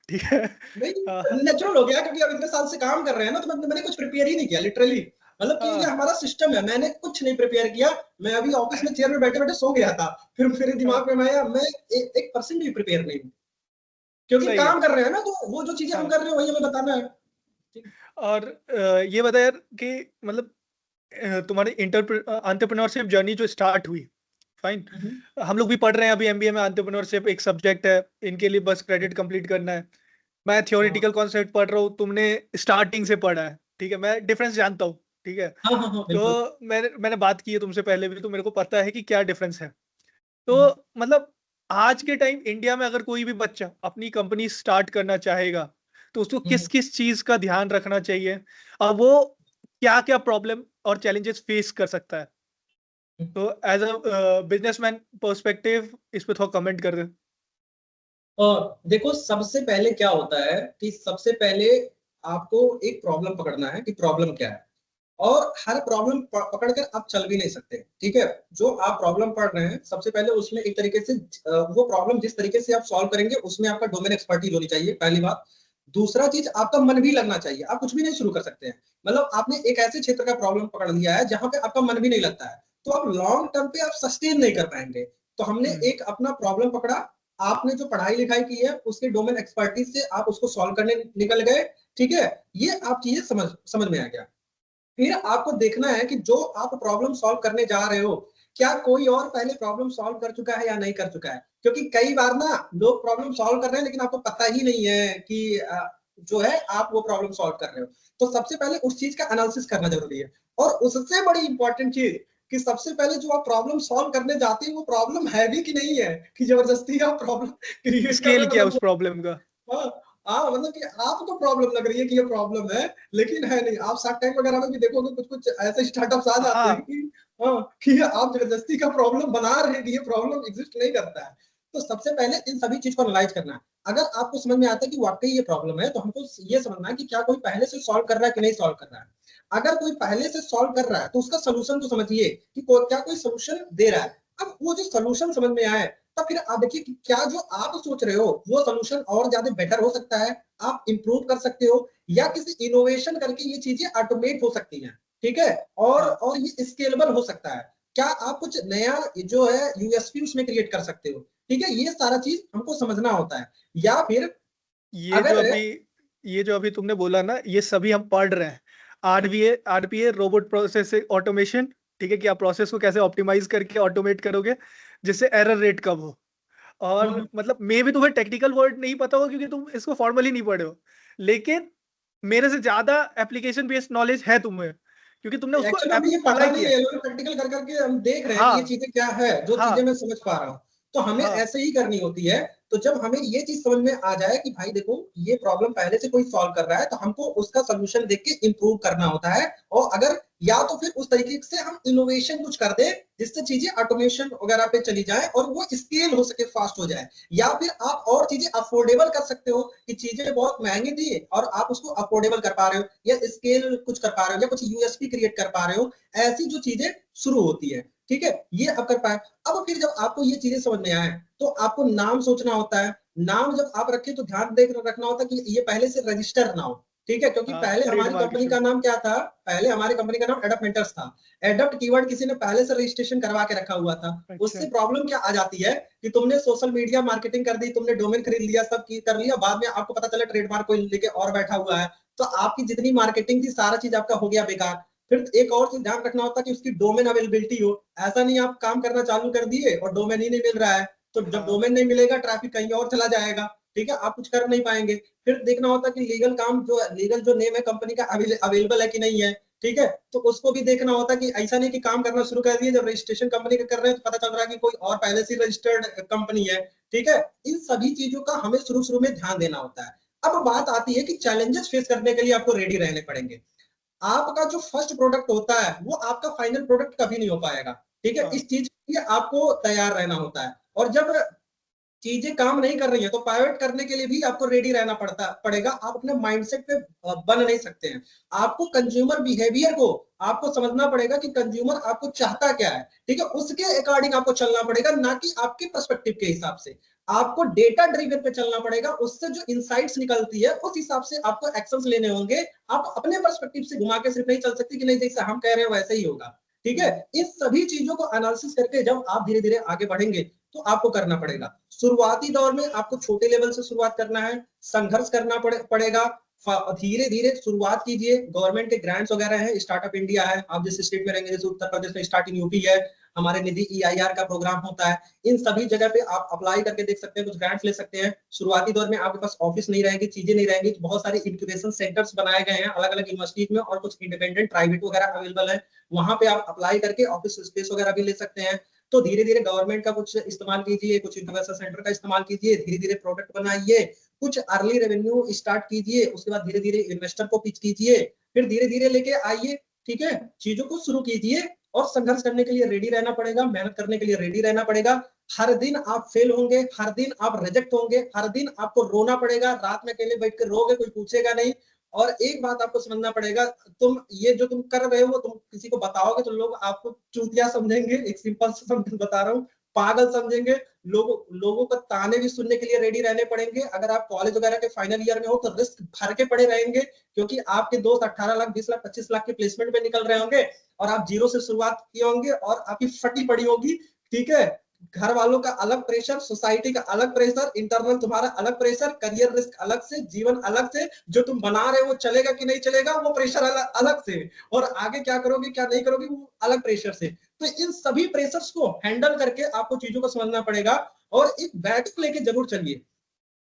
ठीक है। हाँ, नहीं नेचुरल हो गया क्योंकि अब इतने साल से काम कर रहे हैं ना, तो मैंने कुछ प्रिपेयर ही नहीं किया लिटरली। मतलब कि ये हाँ, हमारा सिस्टम है, मैंने कुछ नहीं प्रिपेयर किया। मैं अभी ऑफिस में चेयर में बैठे बैठे सो गया था, फिर मेरे हाँ, दिमाग में आया मैं 1% भी प्रिपेयर नहीं हूँ, क्योंकि सही है। काम कर रहे हैं ना, तो वो जो चीजें हम हाँ, कर रहे हैं वही हमें बताना है। और ये बता यार कि मतलब तुम्हारी एंटरप्रेन्योरशिप जर्नी जो स्टार्ट हुई, फाइन। हम्म, हम लोग भी पढ़ रहे हैं अभी एमबीए में, एंटरप्रेन्योरशिप एक सब्जेक्ट है, इनके लिए बस क्रेडिट कंप्लीट करना है। मैं हाँ थ्योरेटिकल कॉन्सेप्ट पढ़ रहा हूँ, तुमने स्टार्टिंग से पढ़ा है, ठीक है, मैं डिफरेंस जानता हूँ, ठीक है। हाँ हाँ हाँ तो बिल्कुल। मैंने बात की है तुमसे पहले भी, तो मेरे को पता है कि क्या डिफरेंस है। तो हम्म, मतलब आज के टाइम इंडिया में अगर कोई भी बच्चा अपनी कंपनी स्टार्ट करना चाहेगा, तो उसको किस हम्म, किस चीज का ध्यान रखना चाहिए, और वो क्या क्या प्रॉब्लम और चैलेंजेस फेस कर सकता है। हम्म। तो एज अ बिजनेसमैन पर्सपेक्टिव इस पे थोड़ा कमेंट कर दे। और देखो सबसे पहले क्या होता है कि सबसे पहले आपको एक प्रॉब्लम पकड़ना है कि प्रॉब्लम क्या है, और हर प्रॉब्लम पकड़कर आप चल भी नहीं सकते, ठीक है। जो आप प्रॉब्लम पढ़ रहे हैं सबसे पहले उसमें एक तरीके से वो प्रॉब्लम जिस तरीके से आप सॉल्व करेंगे उसमें आपका डोमेन एक्सपर्टीज होनी चाहिए, पहली बात। दूसरा चीज आपका मन भी लगना चाहिए, आप कुछ भी नहीं शुरू कर सकते हैं। मतलब आपने एक ऐसे क्षेत्र का प्रॉब्लम पकड़ लिया है जहां पे आपका मन भी नहीं लगता है, तो आप लॉन्ग टर्म पे आप सस्टेन नहीं कर पाएंगे। तो हमने हम्म। एक अपना प्रॉब्लम पकड़ा, आपने जो पढ़ाई लिखाई की है उसके डोमेन एक्सपर्टीज से आप उसको सॉल्व करने निकल गए, ठीक है। ये आप चीजें समझ समझ में आ गया। फिर आपको देखना है कि जो आप प्रॉब्लम सॉल्व करने जा रहे हो, क्या कोई और पहले प्रॉब्लम सॉल्व कर चुका है या नहीं कर चुका है। क्योंकि कई बार ना लोग प्रॉब्लम सॉल्व कर रहे हैं लेकिन आपको पता ही नहीं है कि जो है आप वो प्रॉब्लम सॉल्व कर रहे हो। तो सबसे पहले उस चीज का एनालिसिस करना जरूरी है। और उससे बड़ी इंपॉर्टेंट चीज कि सबसे पहले जो आप प्रॉब्लम सॉल्व करने जाते हैं वो प्रॉब्लम है भी कि नहीं है, कि जबरदस्ती आप प्रॉब्लम क्रिएट कर रहे स्केल हो, क्या है मतलब उस प्रॉब्लम का। हाँ, हाँ, मतलब कि आपको प्रॉब्लम लग रही है कि ये प्रॉब्लम है, लेकिन है नहीं। आप शार्क टैंक वगैरह में भी देखोगे कुछ कुछ ऐसे स्टार्टअप्स आ जाते हैं हाँ। कि हाँ, कि आप जबरदस्ती का प्रॉब्लम बना रहे हैं कि ये प्रॉब्लम एग्जिस्ट नहीं करता है। तो सबसे पहले इन सभी चीज को एनालाइज करना है। अगर आपको समझ में आता है कि वाकई ये प्रॉब्लम है, तो हमको ये समझना है कि क्या कोई पहले से सॉल्व कर रहा है कि नहीं सॉल्व कर रहा है। अगर कोई पहले से सॉल्व कर रहा है तो उसका सोल्यूशन तो समझिए कि क्या कोई सोल्यूशन दे रहा है। अब वो जो सोल्यूशन समझ में आए, तब फिर आप देखिए कि क्या जो आप सोच रहे हो वो सोल्यूशन और ज्यादा बेटर हो सकता है, आप इंप्रूव कर सकते हो, या किसी इनोवेशन करके ये चीजें ऑटोमेट हो सकती हैं, ठीक है। हाँ, और ये स्केलेबल हो सकता है। क्या आप कुछ नया जो है यूएसपी उसमें क्रिएट कर सकते हो, ठीक है। ये सारा चीज हमको समझना होता है। या फिर ये जो अगर अभी ये जो अभी तुमने बोला ना, ये सभी हम पढ़ रहे हैं। आरपीए रोबोट प्रोसेस ऑटोमेशन, ठीक है, कि आप प्रोसेस को कैसे ऑप्टिमाइज करके ऑटोमेट करोगे जिससे एरर रेट कम हो। और मतलब मे भी तुम्हें टेक्निकल वर्ड नहीं पता हो क्योंकि तुम इसको फॉर्मली नहीं पढ़े हो, लेकिन मेरे से ज्यादा एप्लीकेशन बेस्ड नॉलेज है तुम्हें, क्योंकि तुमने उसको एक्चुअली हमें ये पढ़ा अप्लाई नहीं किया है, है। लोग प्रैक्टिकल कर करके हम देख रहे हैं कि ये हाँ, चीजें क्या है, जो चीजें हाँ, मैं समझ पा रहा हूँ। तो हमें हाँ, ऐसे ही करनी होती है। तो जब हमें ये चीज समझ में आ जाए कि भाई देखो ये प्रॉब्लम पहले से कोई सॉल्व कर रहा है, तो हमको उसका सोल्यूशन देख के इंप्रूव करना होता है। और अगर या तो फिर उस तरीके से हम इनोवेशन कुछ कर दें जिससे चीजें ऑटोमेशन वगैरह पे चली जाए और वो स्केल हो सके, फास्ट हो जाए। या फिर आप और चीजें अफोर्डेबल कर सकते हो कि चीजें बहुत महंगी थी और आप उसको अफोर्डेबल कर पा रहे हो, या स्केल कुछ कर पा रहे हो, या कुछ यूएसपी क्रिएट कर पा रहे हो। ऐसी जो चीजें शुरू होती है, ठीक है, ये अब कर पाए। अब फिर जब आपको ये चीजें समझ में आए तो आपको नाम सोचना होता है। नाम जब आप रखें तो ध्यान देख रखना होता है कि ये पहले से रजिस्टर ना हो, ठीक है, क्योंकि हाँ, पहले हमारी ट्रेडमार्क कंपनी इशू। का नाम क्या था? पहले हमारी कंपनी का नाम एडप्ट मेंटर्स था। एडप्ट कीवर्ड किसी ने पहले से रजिस्ट्रेशन करवा के रखा हुआ था। अच्छा। उससे प्रॉब्लम क्या आ जाती है कि तुमने सोशल मीडिया मार्केटिंग कर दी, तुमने डोमेन खरीद लिया, सब कर लिया, बाद में आपको पता चला ट्रेडमार्क कोई लेके और बैठा हुआ है, तो आपकी जितनी मार्केटिंग थी सारा चीज आपका हो गया बेकार। फिर एक और चीज ध्यान रखना होता है कि उसकी डोमेन अवेलेबिलिटी हो। ऐसा नहीं आप काम करना चालू कर दिए और डोमेन ही नहीं मिल रहा है, तो जब हाँ। डोमेन नहीं मिलेगा ट्रैफिक कहीं और चला जाएगा, ठीक है, आप कुछ कर नहीं पाएंगे। फिर देखना होता है कि लीगल काम जो लीगल जो नेम है कंपनी का अवेलेबल है कि नहीं है, ठीक है, तो उसको भी देखना होता है कि ऐसा नहीं कि काम करना शुरू कर दिए, जब रजिस्ट्रेशन कंपनी का कर रहे हैं तो पता चल रहा है कि कोई और पहले से रजिस्टर्ड कंपनी है, ठीक है। इन सभी चीजों का हमें शुरू शुरू में ध्यान देना होता है। अब बात आती है कि चैलेंजेस फेस करने के लिए आपको रेडी रहने पड़ेंगे। आपका जो फर्स्ट प्रोडक्ट होता है वो आपका फाइनल प्रोडक्ट कभी नहीं हो पाएगा, ठीक है, हाँ। इस चीज के लिए आपको तैयार रहना होता है। और जब चीजें काम नहीं कर रही है तो पाइवट करने के लिए भी आपको रेडी रहना पड़ेगा। आप अपने माइंडसेट पे बन नहीं सकते हैं। आपको कंज्यूमर बिहेवियर को आपको समझना पड़ेगा कि कंज्यूमर आपको चाहता क्या है, ठीक है, उसके अकॉर्डिंग आपको चलना पड़ेगा, ना कि आपके पर्सपेक्टिव के हिसाब से। आपको डेटा ड्रिवन पे चलना पड़ेगा, उससे जो इनसाइट्स निकलती है उस हिसाब से आपको एक्शंस लेने होंगे। आप अपने पर्सपेक्टिव से घुमा के सिर्फ नहीं चल सकते कि नहीं जैसा हम कह रहे हैं वैसे ही होगा, ठीक है। हम्म। इन सभी चीजों को एनालिसिस करके जब आप धीरे धीरे आगे बढ़ेंगे तो आपको करना पड़ेगा। शुरुआती दौर में आपको छोटे लेवल से शुरुआत करना है, संघर्ष करना पड़ेगा। धीरे धीरे शुरुआत कीजिए। गवर्नमेंट के ग्रांट्स वगैरह हैं, स्टार्टअप इंडिया है, आप जिस स्टेट में रहेंगे, जैसे उत्तर प्रदेश में स्टार्टिंग यूपी है, हमारे निधि EIR का प्रोग्राम होता है। इन सभी जगह पे आप अप्लाई करके देख सकते हैं, कुछ ग्रांट्स ले सकते हैं। शुरुआती दौर में आपके पास ऑफिस नहीं रहेगी, चीजें नहीं रहेंगी, तो बहुत सारे इंक्यूबेशन सेंटर्स बनाए गए हैं अलग अलग यूनिवर्सिटीज में, और कुछ इंडिपेंडेंट प्राइवेट वगैरह अवेलेबल है। वहां पे आप अप्लाई करके ऑफिस स्पेस वगैरह भी ले सकते हैं। तो धीरे धीरे गवर्नमेंट का कुछ इस्तेमाल कीजिए, कुछ इंक्यूबेशन सेंटर का इस्तेमाल कीजिए, धीरे धीरे प्रोडक्ट बनाइए, कुछ अर्ली रेवेन्यू स्टार्ट कीजिए, उसके बाद धीरे धीरे इन्वेस्टर को पिच कीजिए, फिर धीरे धीरे लेके आइए, ठीक है, चीजों को शुरू कीजिए। और संघर्ष करने के लिए रेडी रहना पड़ेगा, मेहनत करने के लिए रेडी रहना पड़ेगा। हर दिन आप फेल होंगे, हर दिन आप रिजेक्ट होंगे, हर दिन आपको रोना पड़ेगा, रात में अकेले बैठ कर रोगे, कोई पूछेगा नहीं। और एक बात आपको समझना पड़ेगा, तुम ये जो तुम कर रहे हो तुम किसी को बताओगे तो लोग आपको चूतिया समझेंगे, एक सिंपल सा बता रहा हूँ, पागल समझेंगे। लोगों का ताने भी सुनने के लिए रेडी रहने पड़ेंगे। अगर आप कॉलेज वगैरह के फाइनल ईयर में हो तो रिस्क भर के पड़े रहेंगे, क्योंकि आपके दोस्त 18 लाख 20 लाख 25 लाख के प्लेसमेंट में निकल रहे होंगे और आप जीरो से शुरुआत किए होंगे और आपकी फटी पड़ी होगी, ठीक है। घर वालों का अलग प्रेशर, सोसाइटी का अलग प्रेशर, इंटरनल तुम्हारा अलग प्रेशर, करियर रिस्क अलग से, जीवन अलग से, जो तुम बना रहे हो वो चलेगा कि नहीं चलेगा वो प्रेशर अलग अलग से, और आगे क्या करोगे क्या नहीं करोगे वो अलग प्रेशर से। तो इन सभी प्रेशर्स को हैंडल करके आपको चीजों को समझना पड़ेगा। और एक बैकअप लेके जरूर चलिए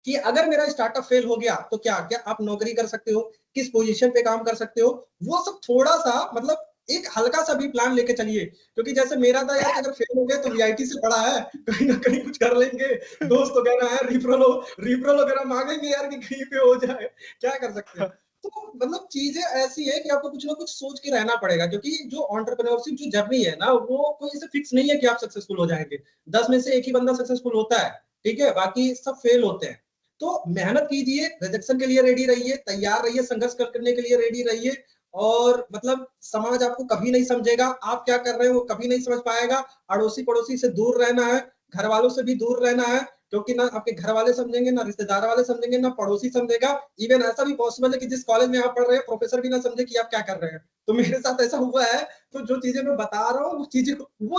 कि अगर मेरा स्टार्टअप फेल हो गया तो क्या क्या आप नौकरी कर सकते हो, किस पोजीशन पे काम कर सकते हो, वो सब थोड़ा सा मतलब एक हल्का सा भी प्लान लेके चलिए। क्योंकि जैसे मेरा था यार, अगर फेल हो गए तो वीआईटी से पड़ा है, कहीं ना कहीं कुछ कर लेंगे, दोस्त वगैरह है, रिफरल वगैरह मांगेंगे यार कि कहीं पे हो जाए, क्या कर सकते हैं। तो मतलब चीजें ऐसी है कि आपको कुछ ना कुछ सोच के रहना पड़ेगा, क्योंकि जो एंटरप्रेन्योरशिप जो जर्नी है ना वो कोई ऐसे फिक्स नहीं है कि आप सक्सेसफुल हो जाएंगे। 10 में से एक ही बंदा सक्सेसफुल होता है, ठीक है, बाकी सब फेल होते हैं। तो मेहनत कीजिए, रिजेक्शन के लिए रेडी रहिए, तैयार रहिए, संघर्ष करने के लिए रेडी रहिए। और मतलब समाज आपको कभी नहीं समझेगा, आप क्या कर रहे हो वो कभी नहीं समझ पाएगा। अड़ोसी पड़ोसी से दूर रहना है, घर वालों से भी दूर रहना है, क्योंकि ना आपके घर वाले समझेंगे, ना रिश्तेदार वाले समझेंगे, ना पड़ोसी समझेगा। इवन ऐसा भी पॉसिबल है कि जिस कॉलेज में आप पढ़ रहे हैं प्रोफेसर भी ना समझे कि आप क्या कर रहे हैं। तो मेरे साथ ऐसा हुआ है। तो जो चीजें मैं बता रहा हूँ वो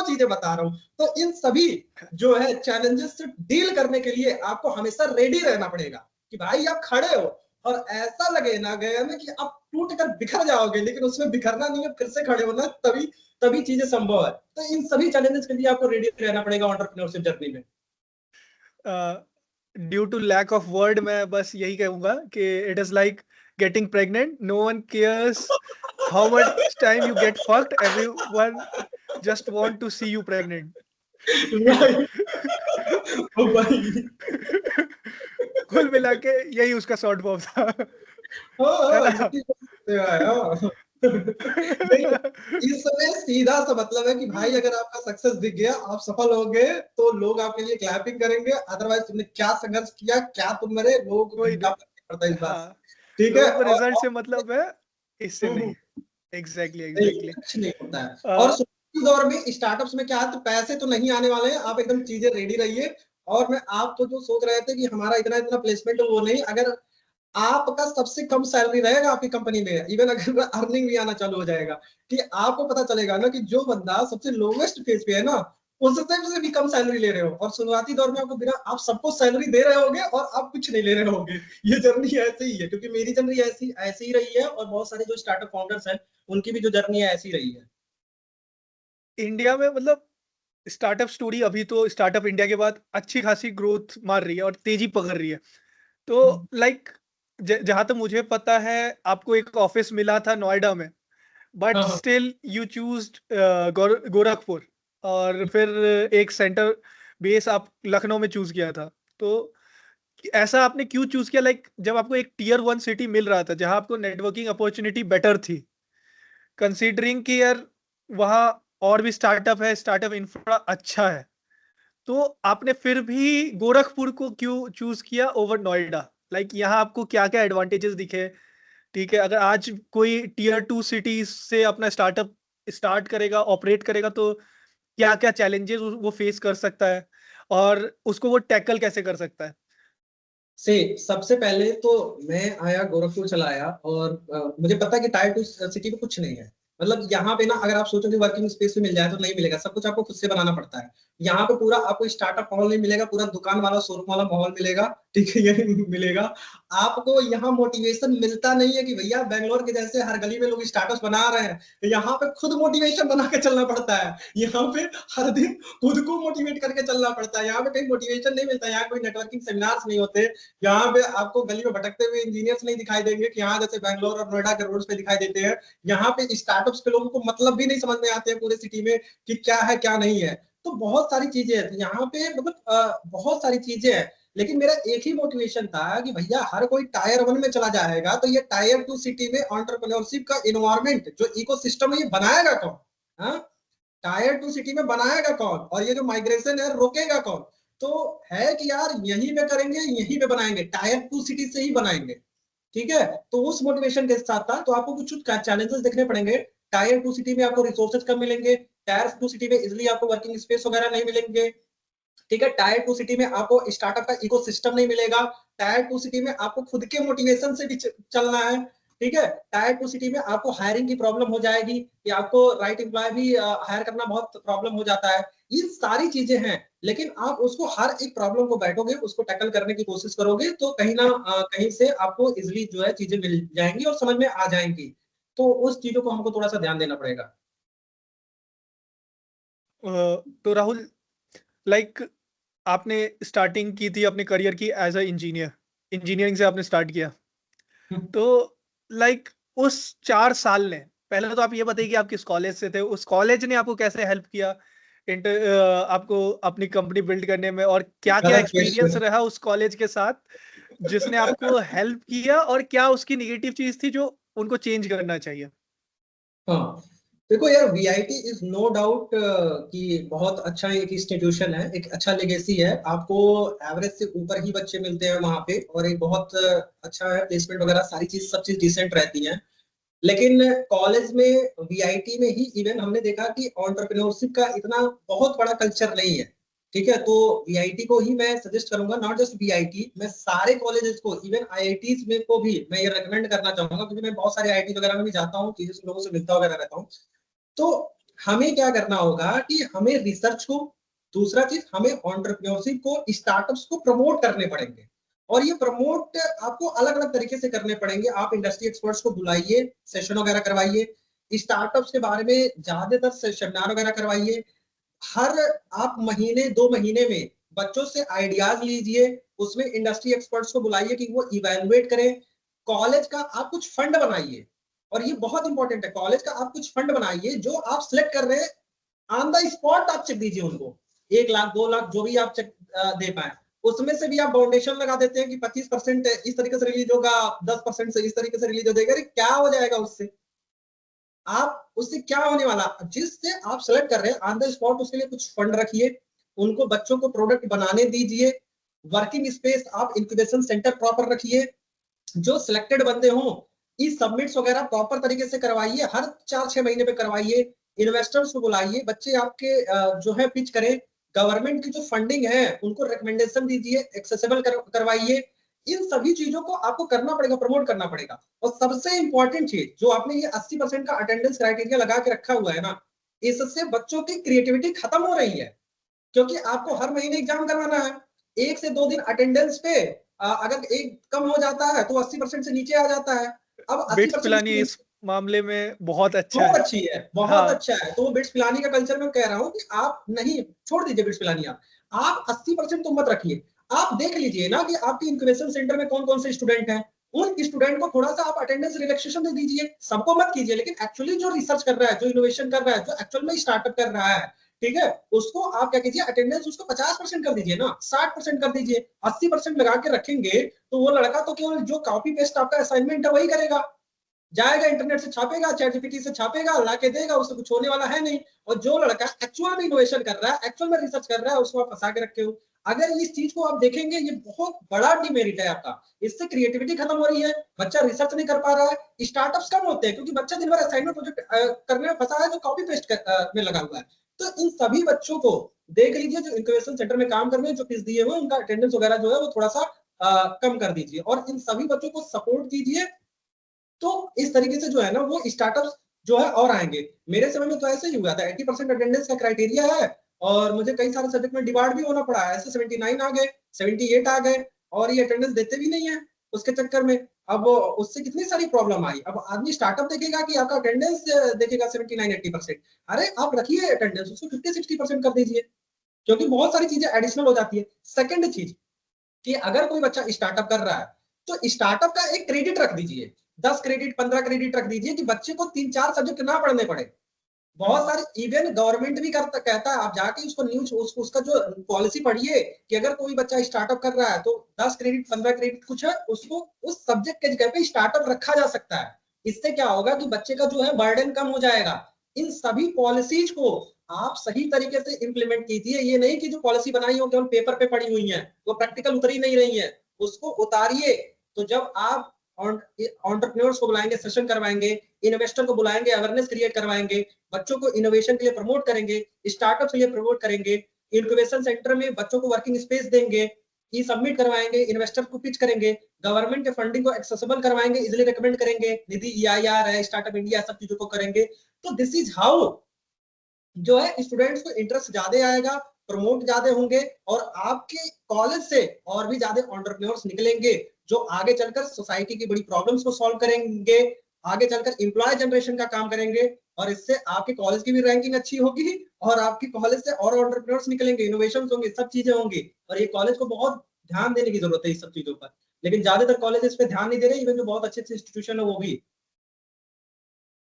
चीजें बता रहा हूँ। तो इन सभी जो है चैलेंजेस से डील करने के लिए आपको हमेशा रेडी रहना पड़ेगा कि भाई आप खड़े हो, और ऐसा लगे ना गया ना कि आप टूट कर बिखर जाओगे, लेकिन उसमें बिखरना नहीं है, फिर से खड़े होना, तभी तभी चीजें संभव है। तो इन सभी चैलेंजेस के लिए आपको रेडी रहना पड़ेगा एंटरप्रेन्योरशिप जर्नी में। Due to lack of word मैं बस यही कहूंगा कि it is like getting pregnant, no one cares how much time you get fucked, everyone just want to see you pregnant. Right. ओ भाई। कुल मिला के यही उसका शॉर्ट फॉर्म था, हाँ, है हाँ, ना? यही बोलते हैं, हाँ। नहीं, इसमें सीधा सा मतलब है कि भाई अगर आपका सक्सेस दिख गया, आप सफल हो गए, तो लोग आपके लिए क्लैपिंग करेंगे, अदरवाइज तुमने क्या संघर्ष किया, क्या तुम मरे, लोगों को कोई घंटा नहीं। फर्क नहीं पड़ता इस बात से। हाँ, ठीक है? लोगों को रिजल्ट से मतलब है, इससे हुँ, नहीं। हुँ। एग्जैक्टली, नहीं, एग्जैक्टली। कुछ नहीं होता है। और शुरुआती दौर में स्टार्टअप्स में क्या है, तो पैसे तो नहीं आने वाले हैं, आप एकदम चीज़ें रेडी रहिए। और मैं आप तो जो सोच रहे थे कि हमारा इतना-इतना प्लेसमेंट है, वो नहीं, अगर आपका सबसे कम सैलरी रहेगा आपकी कंपनी में, इवन अगर अर्निंग भी आना चालू हो जाएगा, कि आपको पता चलेगा ना कि जो बंदा सबसे लोवेस्ट फेज पे है ना, उससे भी कम सैलरी ले रहे हो, और शुरुआती दौर में आपको बिना आप सबको सैलरी दे रहे होगे और आप कुछ नहीं ले रहे होगे। ये जर्नी ऐसे ही है, क्योंकि मेरी जर्नी ऐसी ऐसी ही रही है, और बहुत सारे जो स्टार्टअप फाउंडर्स हैं, उनकी भी जो जर्नी है ऐसी रही है। इंडिया में मतलब स्टार्टअप स्टोरी अभी तो स्टार्टअप इंडिया के बाद अच्छी खासी ग्रोथ मार रही है और तेजी पकड़ रही है। तो हुँ। लाइक जहाँ तक मुझे पता है, आपको एक ऑफिस मिला था नोएडा में, बट हाँ, हाँ। स्टिल यू चूज़ गोरखपुर, और फिर एक सेंटर बेस आप लखनऊ में चूज़ किया था। तो ऐसा आपने क्यों चूज़ किया? लाइक जब आपको एक टियर 1 सिटी मिल रहा था, जहाँ आपको नेटवर्किंग अपॉर्च्युनिटी बेटर थी, कंसीडरिंग कि यार वहाँ और भी स्टार्टअप है, स्टार्टअप इंफ्रा अच्छा है, तो आपने फिर भी गोरखपुर को क्यों चूज़ किया ओवर नोएडा? लाइक यहाँ आपको क्या-क्या एडवांटेजेस दिखे? ठीक है, अगर आज कोई टियर 2 सिटीज़ से अपना स्टार्टअप स्टार्ट करेगा, ऑपरेट करेगा, तो क्या-क्या चैलेंजेस वो फेस कर सकता है? और उसको वो टैकल कैसे कर सकता है? सबसे पहले तो मैं आया, गोरखपुर चला आया, और मुझे पता है कि टायर 2 सिटी में कुछ नहीं है। मतलब यहाँ पे ना, अगर आप सोचो कि वर्किंग स्पेस भी मिल जाए, तो नहीं मिलेगा, सब कुछ आपको खुद से बनाना पड़ता है। यहाँ पे पूरा आपको स्टार्टअप माहौल नहीं मिलेगा, पूरा दुकान वाला, शोरूम वाला माहौल मिलेगा, ठीक है? ये मिलेगा। आपको यहाँ मोटिवेशन मिलता नहीं है कि भैया बैंगलोर के जैसे हर गली में लोग स्टार्टअप्स बना रहे हैं। यहाँ पे खुद मोटिवेशन बना के चलना पड़ता है। यहाँ पे हर दिन खुद को मोटिवेट करके चलना पड़ता है। यहाँ पे कहीं मोटिवेशन नहीं मिलता है, यहाँ कोई नेटवर्किंग सेमिनार्स नहीं होते। यहाँ पे आपको गली में भटकते हुए इंजीनियर्स नहीं दिखाई देंगे, कि यहाँ जैसे बैंगलोर और नोएडा के रोड्स पे दिखाई देते हैं। यहाँ पे स्टार्टअप्स के लोगों को मतलब भी नहीं समझ में आते हैं पूरे सिटी में, कि क्या है क्या नहीं है। तो बहुत सारी चीजें हैं यहाँ पे, मतलब बहुत सारी चीजें हैं। लेकिन मेरा एक ही मोटिवेशन था कि भैया हर कोई टायर 1 में चला जाएगा, तो ये टायर 2 सिटी में एंटरप्रेन्योरशिप का इन्वायरमेंट, जो इकोसिस्टम है, ये बनाएगा कौन? हाँ? टायर 2 सिटी में बनाएगा कौन? और ये जो माइग्रेशन है, रोकेगा कौन? तो है कि यार यहीं पे करेंगे, यहीं पे बनाएँगे, टायर 2 सिटी से ही बनाएँगे, ठीक है? तो उस मोटिवेशन के साथ था, तो आपको कुछ चैलेंजेस देखने पड़ेंगे। टायर 2 सिटी में आपको रिसोर्सेज़ कम मिलेंगे, टायर 2 सिटी में ईज़िली आपको वर्किंग स्पेस वगैरह नहीं मिलेंगे, ठीक है? टायर 2 सिटी में आपको स्टार्टअप का इकोसिस्टम नहीं मिलेगा, टायर 2 सिटी में आपको खुद के मोटिवेशन से भी चलना है, ठीक है? टायर 2 सिटी में आपको हायरिंग की प्रॉब्लम हो जाएगी, कि आपको राइट एम्प्लॉयी भी हायर करना बहुत प्रॉब्लम हो जाता है। ये सारी चीज़ें हैं, लेकिन आप उसको हर एक प्रॉब्लम को बैठोगे, उसको टैकल करने की कोशिश करोगे, तो कहीं न कहीं से आपको ईज़िली जो है चीज़ें मिल जाएँगी और समझ में आ जाएँगी। तो उस चीज़ों को हमको थोड़ा-सा ध्यान देना पड़ेगा। तो राहुल, लाइक आपने स्टार्टिंग की थी अपने करियर की एज़ अ इंजीनियर, इंजीनियरिंग से आपने स्टार्ट किया। हुँ, तो लाइक उस 4 साल ने, पहले तो आप ये बताइए कि आप किस कॉलेज से थे? उस कॉलेज ने आपको कैसे हेल्प किया आपको अपनी कंपनी बिल्ड करने में, और क्या-क्या गलत एक्सपीरियंस क्वेश्चन। रहा उस कॉलेज के साथ, जिसने आपको हेल्प किया, और क्या उसकी नेगेटिव चीज़ थी जो उनको चेंज करना चाहिए? हाँ, देखो यार, वीआईटी इज़ नो डाउट कि बहुत अच्छा एक इंस्टीट्यूशन है, एक अच्छा लेगेसी है। आपको एवरेज से ऊपर ही बच्चे मिलते हैं वहाँ पे, और एक बहुत अच्छा है, प्लेसमेंट वगैरह सारी चीज़, सब चीज़ डिसेंट रहती हैं। लेकिन कॉलेज में, वीआईटी में ही इवन हमने देखा कि एंटरप्रेन्योरशिप का इतना बहुत बड़ा कल्चर नहीं है, ठीक है? तो वीआईटी को ही मैं सजेस्ट करूँगा, नॉट जस्ट वीआईटी, मैं सारे कॉलेजेस को, इवन आईआईटीज़ में को भी मैं ये रिकमेंड करना चाहूँगा, क्योंकि मैं बहुत सारे आईआईटी वगैरह में भी जाता हूँ, चीज़ें लोगों से मिलता वगैरह रहता हूँ। तो हमें क्या करना होगा कि हमें रिसर्च को, दूसरा चीज़ हमें एंटरप्रेन्योरशिप को, स्टार्टअप्स को प्रमोट करने पड़ेंगे। और ये प्रमोट आपको अलग-अलग तरीके से करने पड़ेंगे। आप इंडस्ट्री एक्सपर्ट्स को बुलाइए, सेशन वगैरह करवाइए, स्टार्टअप्स के बारे में ज़्यादातर सेमिनार वगैरह करवाइए। हर आप महीने 2 महीने में बच्चों से आइडियाज़ लीजिए, उसमें इंडस्ट्री एक्सपर्ट्स को बुलाइए कि वो इवैल्यूएट करें। कॉलेज का आप कुछ फंड बनाइए, और ये बहुत इंपॉर्टेंट है, कॉलेज का आप कुछ फंड बनाइए, जो आप सिलेक्ट कर रहे हैं, ऑन द स्पॉट आप चेक दीजिए उनको। 1 लाख, 2 लाख जो भी आप चेक दे पाए। उसमें से भी आप बाउंडेशन लगा देते हैं कि 25% इस तरीके से रिलीज होगा, 10% से इस तरीके से रिलीज हो जाएगा। अरे क्या हो जाएगा उससे? आप उससे क्या होने वाला? जिससे आप सेलेक्ट कर रहे हैं ऑन द स्पॉट उसके लिए कुछ फंड रखिए, उनको बच्चों को प्रोडक्ट बनाने दीजिए, वर्किंग स्पेस आप इंक्यूबेशन सेंटर प्रॉपर रखिए, जो सिलेक्टेड बंदे हों, ई सबमिट्स वगैरह प्रॉपर तरीके से करवाइए, हर 4-6 महीने पे करवाइए, इन्वेस्टर्स को बुलाइए, बच्चे आपके जो है पिच करें, गवर्नमेंट की जो फंडिंग है, उनको रिकमेंडेशन दीजिए, एक्सेसिबल करवाइए। इन सभी चीजों को आपको करना पड़ेगा, प्रमोट करना पड़ेगा। और सबसे इंपॉर्टेंट चीज जो आपने ये 80% का अटेंडेंस क्राइटेरिया लगा के रखा हुआ है ना, इससे बच्चों की क्रिएटिविटी खत्म हो रही है। क्योंकि आपको हर महीने एग्जाम करवाना है, 1 से 2 दिन अटेंडेंस पे अगर एक कम हो जाता है तो 80% से नीचे आ जाता है। अब बिट्स 80% पिलानी से इस मामले में बहुत अच्छा बहुत है। अच्छी है, बहुत हाँ, अच्छा है। तो बिट्स पिलानी का कल्चर मैं कह रहा हूँ कि आप नहीं छोड़ दीजिए बिट्स पिलानी आप 80% तो मत रखिए। आप देख लीजिए ना कि आपके इंक्यूबेशन सेंटर में कौन-कौन से स्टूडेंट हैं। उन स्टूडेंट को थोड़ा-सा आप अटेंडेंस रिलैक्सेशन दे दीजिए। सबको मत कीजिए, लेकिन एक्चुअली जो रिसर्च कर रहा है, जो इनोवेशन कर रहा है, जो एक्चुअल में स्टार्टअप कर रहा है, ठीक है? उसको आप क्या कीजिए, अटेंडेंस उसको 50% कर दीजिए ना, 60% कर दीजिए। 80% लगा के रखेंगे तो वो लड़का तो केवल जो कॉपी पेस्ट आपका असाइनमेंट है वही करेगा। जाएगा इंटरनेट से छापेगा, चैट जीपीटी से छापेगा, लाके देगा, उससे कुछ होने वाला है नहीं। और जो लड़का एक्चुअल में इनोवेशन कर रहा है, एक्चुअल में रिसर्च कर रहा है, उसको आप फंसा के रखे हो। अगर इस चीज को आप देखेंगे, ये बहुत बड़ा डिमेरिट है आपका। इससे क्रिएटिविटी खत्म हो रही है, बच्चा रिसर्च नहीं कर पा रहा है, स्टार्टअप्स कम होते हैं क्योंकि बच्चा दिन भर असाइनमेंट प्रोजेक्ट करने में फंसा है, जो कॉपी पेस्ट में लगा हुआ है। तो इन सभी बच्चों को देख लीजिए, जो इंक्यूबेशन सेंटर में काम कर रहे हैं, जो फीस दिए हुए, उनका अटेंडेंस वगैरह जो है वो थोड़ा सा कम कर दीजिए और इन सभी बच्चों को सपोर्ट कीजिए। तो इस तरीके से जो है ना वो स्टार्टअप्स जो है और आएंगे। मेरे समय में तो ऐसे ही हुआ था, 80% अटेंडेंस का क्राइटेरिया है और मुझे कई सारे सब्जेक्ट में डिबार्ड भी होना पड़ा है। ऐसे 79 आ गए, 78 आ गए और ये अटेंडेंस देते भी नहीं है उसके चक्कर में। अब उससे कितनी सारी प्रॉब्लम आई। अब आदमी स्टार्टअप देखेगा कि आपका अटेंडेंस देखेगा 79-80%। अरे आप रखिए अटेंडेंस उसको 50-60% कर दीजिए, क्योंकि बहुत सारी चीजें एडिशनल हो जाती है। सेकंड चीज कि अगर कोई बच्चा स्टार्टअप कर रहा है तो स्टार्टअप का एक क्रेडिट रख दीजिए, 10 क्रेडिट 15 क्रेडिट रख दीजिए कि बच्चे को 3-4 सब्जेक्ट ना पढ़ने पड़े। बहुत सारे इवन गवर्नमेंट भी करता कहता है, आप जाके उसको न्यूज उसका जो पॉलिसी पढ़िए कि अगर कोई बच्चा स्टार्टअप कर रहा है तो 10 क्रेडिट 15 क्रेडिट कुछ है उसको उस सब्जेक्ट के जगह पे स्टार्टअप रखा जा सकता है। इससे क्या होगा कि बच्चे का जो है बर्डन कम हो जाएगा। इन सभी पॉलिसीज को आप सही तरीके से इंप्लीमेंट कीजिए। ये नहीं कि जो पॉलिसी बनाई हो केवल पेपर पे पड़ी हुई है, वो प्रैक्टिकल उतर ही नहीं रही है, उसको उतारिए। तो जब आप एंटरप्रेन्योर्स को बुलाएंगे, सेशन करवाएंगे, इन्वेस्टर को बुलाएंगे, अवेयरनेस क्रिएट करवाएंगे, बच्चों को इनोवेशन के लिए प्रमोट करेंगे, स्टार्टअप के लिए प्रमोट करेंगे, इंक्यूबेशन सेंटर में बच्चों को वर्किंग स्पेस देंगे, ई सबमिट करवाएंगे, इन्वेस्टर को पिच करेंगे, गवर्नमेंट के फंडिंग को एक्सेसिबल करवाएंगे, इजिली रिकमेंड करेंगे, निधि ईआईआर है, स्टार्टअप इंडिया, सब चीजों को करेंगे। तो दिस इज हाउ जो है स्टूडेंट्स को इंटरेस्ट ज्यादा आएगा, प्रमोट ज्यादा होंगे और आपके कॉलेज से और भी ज्यादा एंटरप्रेन्योर्स निकलेंगे जो आगे चलकर सोसाइटी की बड़ी प्रॉब्लम्स को सॉल्व करेंगे, आगे चलकर एम्प्लॉय जनरेशन का काम करेंगे और इससे आपके कॉलेज की भी रैंकिंग अच्छी होगी और आपके कॉलेज से और एंटरप्रेन्योर्स निकलेंगे, इनोवेशन होंगे, सब चीजें होंगी। और ये कॉलेज को बहुत ध्यान देने की जरूरत है इस सब चीजों पर, लेकिन ज्यादातर कॉलेज इस पे ध्यान नहीं दे रहे, इवन जो बहुत अच्छे अच्छे इंस्टीट्यूशन है वो भी।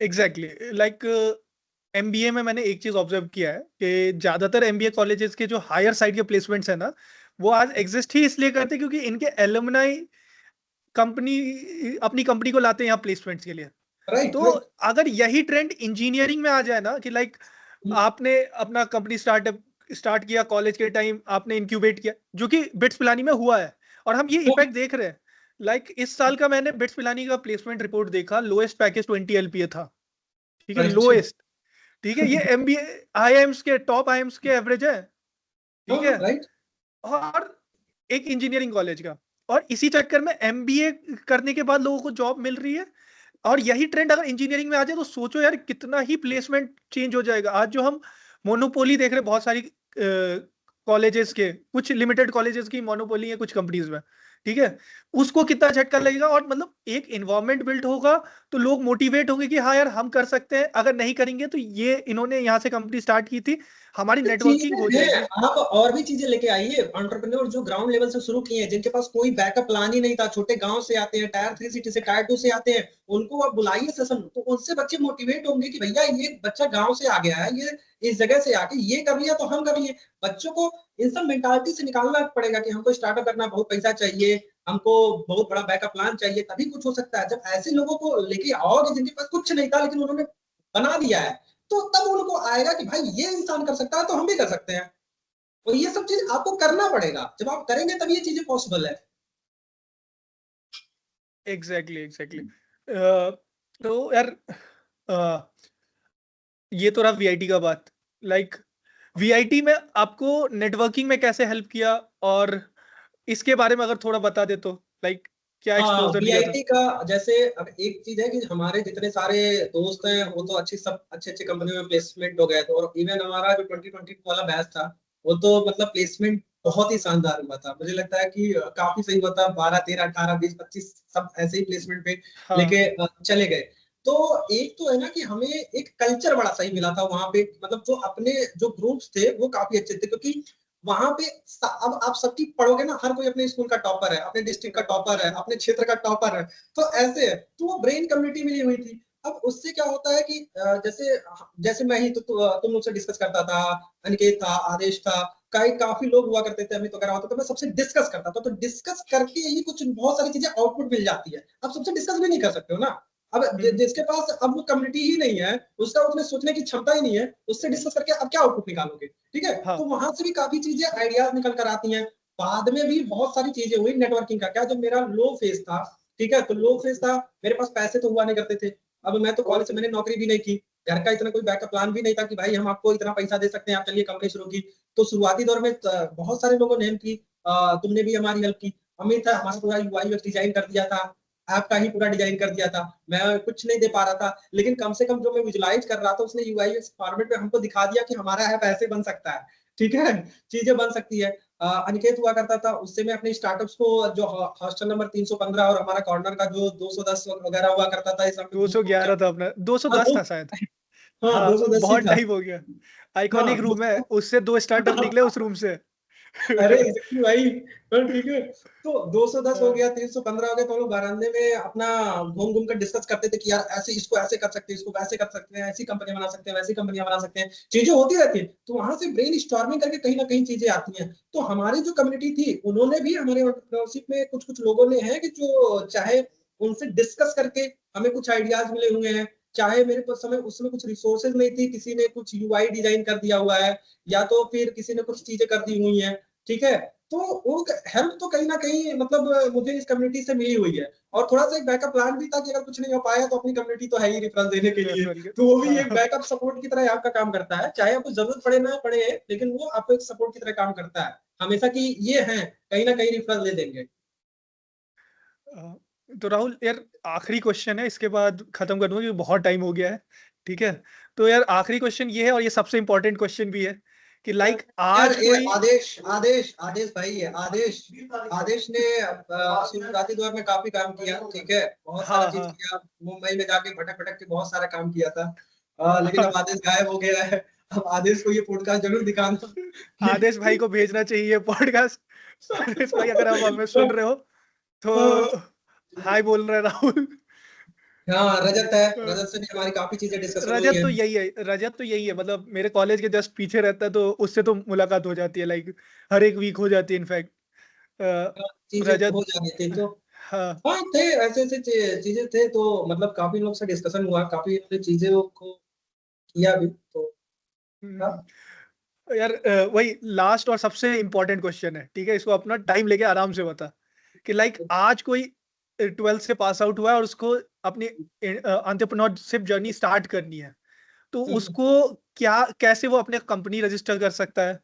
एग्जैक्टली। लाइक एमबीए में मैंने एक चीज ऑब्जर्व किया है कि ज्यादातर एमबीए कॉलेजेस के जो हायर साइड के प्लेसमेंट्स है ना, वो आज एग्जिस्ट ही इसलिए करते हैं क्योंकि इनके एलुमनाई कंपनी अपनी कंपनी को लाते हैं यहाँ प्लेसमेंट्स के लिए। राइट तो राइट। अगर यही ट्रेंड इंजीनियरिंग में आ जाए ना कि लाइक आपने अपना कंपनी स्टार्ट किया कॉलेज के टाइम, आपने इंक्यूबेट किया, जो कि बिट्स पिलानी में हुआ है और हम ये इफेक्ट देख रहे हैं। लाइक इस साल का मैंने बिट्स पिलानी का प्लेसमेंट रिपोर्ट देखा, लोएस्ट पैकेज 20 LPA था। ठीक है, अच्छा। लोएस्ट। ठीक है, ये एमबीए आईआईएम्स के टॉप आईआईएम्स के एवरेज है। ठीक हाँ है, राइट। और एक इंजीनियरिंग कॉलेज का, और इसी चक्कर में एमबीए करने के बाद लोगों को जॉब मिल रही है। और यही ट्रेंड अगर इंजीनियरिंग में आ जाए तो सोचो यार कितना ही प्लेसमेंट चेंज हो जाएगा। आज जो हम मोनोपोली देख रहे हैं बहुत सारी कॉलेजेस के, कुछ लिमिटेड कॉलेजेस की मोनोपोली है कुछ कंपनीज में। ठीक है, उसको कितना झटका लगेगा, और मतलब एक इन्वायरमेंट बिल्ड होगा तो लोग मोटिवेट होंगे कि हाँ यार हम कर सकते हैं, अगर नहीं करेंगे तो ये इन्होंने यहाँ से कंपनी स्टार्ट की थी, हमारी नेटवर्किंग हो चीजें हैं, जाएगी। आप और भी चीजें लेके आइए। एंटरप्रेन्योर जो ग्राउंड लेवल से शुरू किए हैं, जिनके पास कोई बैकअप प्लान ही नहीं था, छोटे गांव से आते हैं, टायर 3 सिटी से टायर 2 से आते हैं, उनको आप बुलाइए सेशन, तो उनसे बच्चे मोटिवेट होंगे कि भैया ये बच्चा गांव से आ गया है, ये इस जगह से आके ये कर लिया तो हम कर लिए। बच्चों को इन सब मेंटालिटी से निकालना पड़ेगा कि हमको स्टार्टअप करना, बहुत पैसा चाहिए, हमको बहुत बड़ा बैकअप प्लान चाहिए, तभी कुछ हो सकता है। जब ऐसे लोगों को लेके आओगे जिनके पास कुछ नहीं था लेकिन उन्होंने बना दिया है, तो तब उनको आएगा कि भाई ये इंसान कर सकता है तो हम भी कर सकते हैं। और ये सब चीज़ आपको करना पड़ेगा। जब आप करेंगे तब ये चीज़ें पॉसिबल है। Exactly exactly. तो यार, अ, ये तो रहा वीआईटी का बात। लाइक वीआईटी में आपको नेटवर्किंग में कैसे हेल्प किया, और इसके बारे में अगर थोड़ा बता दे तो, लाइक क्या हाँ, एक्सपोजर लिया था? वीआईटी का जैसे अब एक चीज़ है कि हमारे जितने सारे दोस्त हैं, वो तो अच्छी-अच्छी कंपनियों में प्लेसमेंट हो गए थे और इवन हमारा जो 2022 वाला बैच था, वो तो मतलब प्लेसमेंट बहुत ही शानदार हुआ था। मुझे लगता है कि काफ़ी सही हुआ था, 12, 13, 18, 20, 25 सब ऐसे ही प्लेसमेंट पे हाँ। लेके चले गए। तो एक तो है ना कि हमें एक कल्चर बड़ा सही मिला था वहाँ पे, मतलब जो अपने जो ग्रुप्स थे, वो काफ़ी अच्छे थे क्योंकि वहाँ पे अब आप सबकी पढ़ोगे ना, हर कोई अपने स्कूल का टॉपर है, अपने डिस्ट्रिक्ट का टॉपर है, अपने क्षेत्र का टॉपर है, तो ऐसे है। तो वो ब्रेन कम्युनिटी मिली हुई थी। अब उससे क्या होता है कि जैसे मैं ही तुम लोग से डिस्कस करता था, अनिकेत था, आदेश था, काफ़ी लोग हुआ करते थे, अमित वगैरह होता था, मैं सबसे डिस्कस करता था, तो डिस्कस करके ही कुछ बहुत सारी चीज़ें आउटपुट मिल जाती है। आप सबसे डिस्कस भी नहीं कर सकते हो ना। अब हम्म। जिसके पास अब वो कम्युनिटी ही नहीं है, उसका उसमें सोचने की क्षमता ही नहीं है, उससे डिस्कस करके अब क्या आउटपुट निकालोगे? ठीक है? तो हाँ। वहाँ से भी काफ़ी चीज़ें आइडियाज़ निकल कर आती हैं। बाद में भी बहुत सारी चीज़ें हुई नेटवर्किंग का क्या जब मेरा लो फेज़ था, ठीक है? तो लो फेज़ था, मेरे पास पैसे तो हुआ नहीं करते थे। अब मैं तो कॉलेज से मैंने नौकरी भी नहीं की, घर का इतना कोई बैकअप प्लान भी नहीं था कि भाई हम आपको इतना पैसा दे सकते हैं, आप चलिए कंपनी शुरू की। तो शुरुआती दौर में बहुत सारे लोगों ने हेल्प की, तुमने भी हमारी हेल्प की। अमित है, हमारा पूरा यूआई यूएक्स डिज़ाइन कर दिया था, ऐप का ही पूरा डिज़ाइन कर दिया था। मैं कुछ नहीं दे पा रहा था, लेकिन कम से कम जो मैं विजुअलाइज़ कर रहा था उसने यूआई यूएक्स फॉर्मेट में हमको दिखा दिया कि हमारा ऐप ऐसे बन सकता है। ठीक है? चीज़ें बन सकती है। अनिकेत हुआ करता था, उससे मैं अपने स्टार्टअप्स को जो हॉस्टल नंबर 315 और हमारा कॉर्नर का जो 210 वगैरह हुआ करता था, इस हम पे ग्रुप ग्रुप 211 था अपना, हाँ, 210 था शायद। हाँ, हाँ, 210 ही बहुत था। टाइम हो गया। आइकॉनिक हाँ, रूम है, उससे 2 स्टार्टअप निकले उस रूम से। अरे एग्ज़ैक्टली भाई, तो ठीक है। तो 210 हो हाँ, गया, 315 हो गया, तो हम लोग बरामदे में अपना घूम-घूम कर डिस्कस करते थे कि यार ऐसे इसको ऐसे कर सकते हैं, इसको वैसे कर सकते हैं, ऐसी कंपनियाँ बना सकते हैं, वैसी कंपनियाँ बना सकते हैं। चीज़ें होती रहती हैं, तो वहाँ से ब्रेनस्टॉर्मिंग करके कहीं न कहीं चीज़ें आती हैं। तो हमारी जो कम्युनिटी थी, उन्होंने भी हमारे एंटरप्रेन्योरशिप में कुछ-कुछ लोगों ने हैं कि जो चाहे उनसे डिस्कस करके हमें कुछ आइडियाज़ मिले हुए हैं, चाहे मेरे पास समय उस समय कुछ रिसोर्सेज़ नहीं थी, किसी ने कुछ यूआई डिज़ाइन कर दिया हुआ है या तो फिर किसी ने कुछ चीज़ें कर दी हुई हैं। ठीक है? तो वो हेल्प तो कहीं न कहीं मतलब मुझे इस कम्युनिटी से मिली हुई है और थोड़ा-सा एक बैकअप प्लान भी था कि अगर कुछ नहीं हो पाया तो अपनी कम्युनिटी तो है ही रेफरल देने के लिए। रेफरल के। तो वो भी एक हाँ। बैकअप सपोर्ट की तरह आपका काम करता है। चाहे आपको ज़रूरत पड़े ना पड़े, लेकिन वो आपको एक सपोर्ट की तरह काम करता है। हमेशा कि ये हैं, कहीं न कहीं रेफरल दे देंगे। अ, तो राहुल यार, आखिरी क्वेश्चन है, इसके बाद खत्म कर दूंगा क्योंकि बहुत टाइम हो गया है। ठीक है? तो यार आखिरी क्वेश्चन ये है, और ये सबसे इंपॉर्टेंट क्वेश्चन भी है, कि लाइक यार आज ये कोई। आदेश भाई है। आदेश ने शुरुआती दौर में काफ़ी काम किया, ठीक है? बहुत सारा हाँ, चीज़ हाँ। किया। मुंबई में जाके भटक-भटक के बहुत सारा काम किया था। लेकिन अब आदेश गायब हो गया है। अब आदेश को ये पॉडकास्ट ज़रूर दिखाना। आदेश भाई को भेजना चाहिए पॉडकास्ट। आदेश भाई, अगर आप हमें सुन रहे हो हाँ, तो हाय बोल रहे हैं राहुल। हाँ, रजत है। रजत से भी हमारी काफ़ी चीज़ें डिस्कशन हुई रजत हैं। तो यही है, रजत तो यही है, मतलब मेरे कॉलेज के जस्ट पीछे रहता है, तो उससे तो मुलाकात हो जाती है, लाइक हर एक वीक हो जाती है इनफैक्ट। हाँ, चीज़ें रजत। हो जानी थी तो हाँ। हाँ, थे ऐसे-ऐसे चीज़ें थे तो मतलब काफ़ी लोग से डिस्कशन हुआ, काफ़ी चीज़ों को किया भी तो था। हम्म। यार, वही लास्ट और सबसे इम्पोर्टेंट क्वेश्चन है, ठीक है? इसको अपना टाइम लेके आराम से बता, कि लाइक आज कोई 12th से पास आउट हुआ है और उसको अपनी एंटरप्रेन्योरशिप जर्नी स्टार्ट करनी है, तो हुँ, हुँ। उसको क्या, कैसे वो अपने कंपनी रजिस्टर कर सकता है?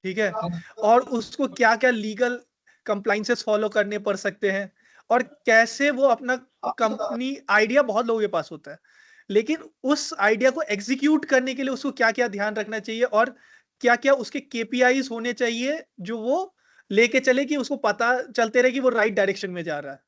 ठीक है? हाँ, और उसको क्या-क्या लीगल कंप्लायंसेस फॉलो करने पड़ सकते हैं? और कैसे वो अपना कंपनी आइडिया, बहुत लोगों के पास होता है, लेकिन उस आइडिया को एग्ज़ीक्यूट करने के लिए उसको क्या-क्या ध्यान रखना चाहिए, और क्या-क्या उसके केपीआईज़ होने चाहिए जो वो लेके चले, कि उसको पता चलते रहे कि वो राइट डायरेक्शन में जा रहा है?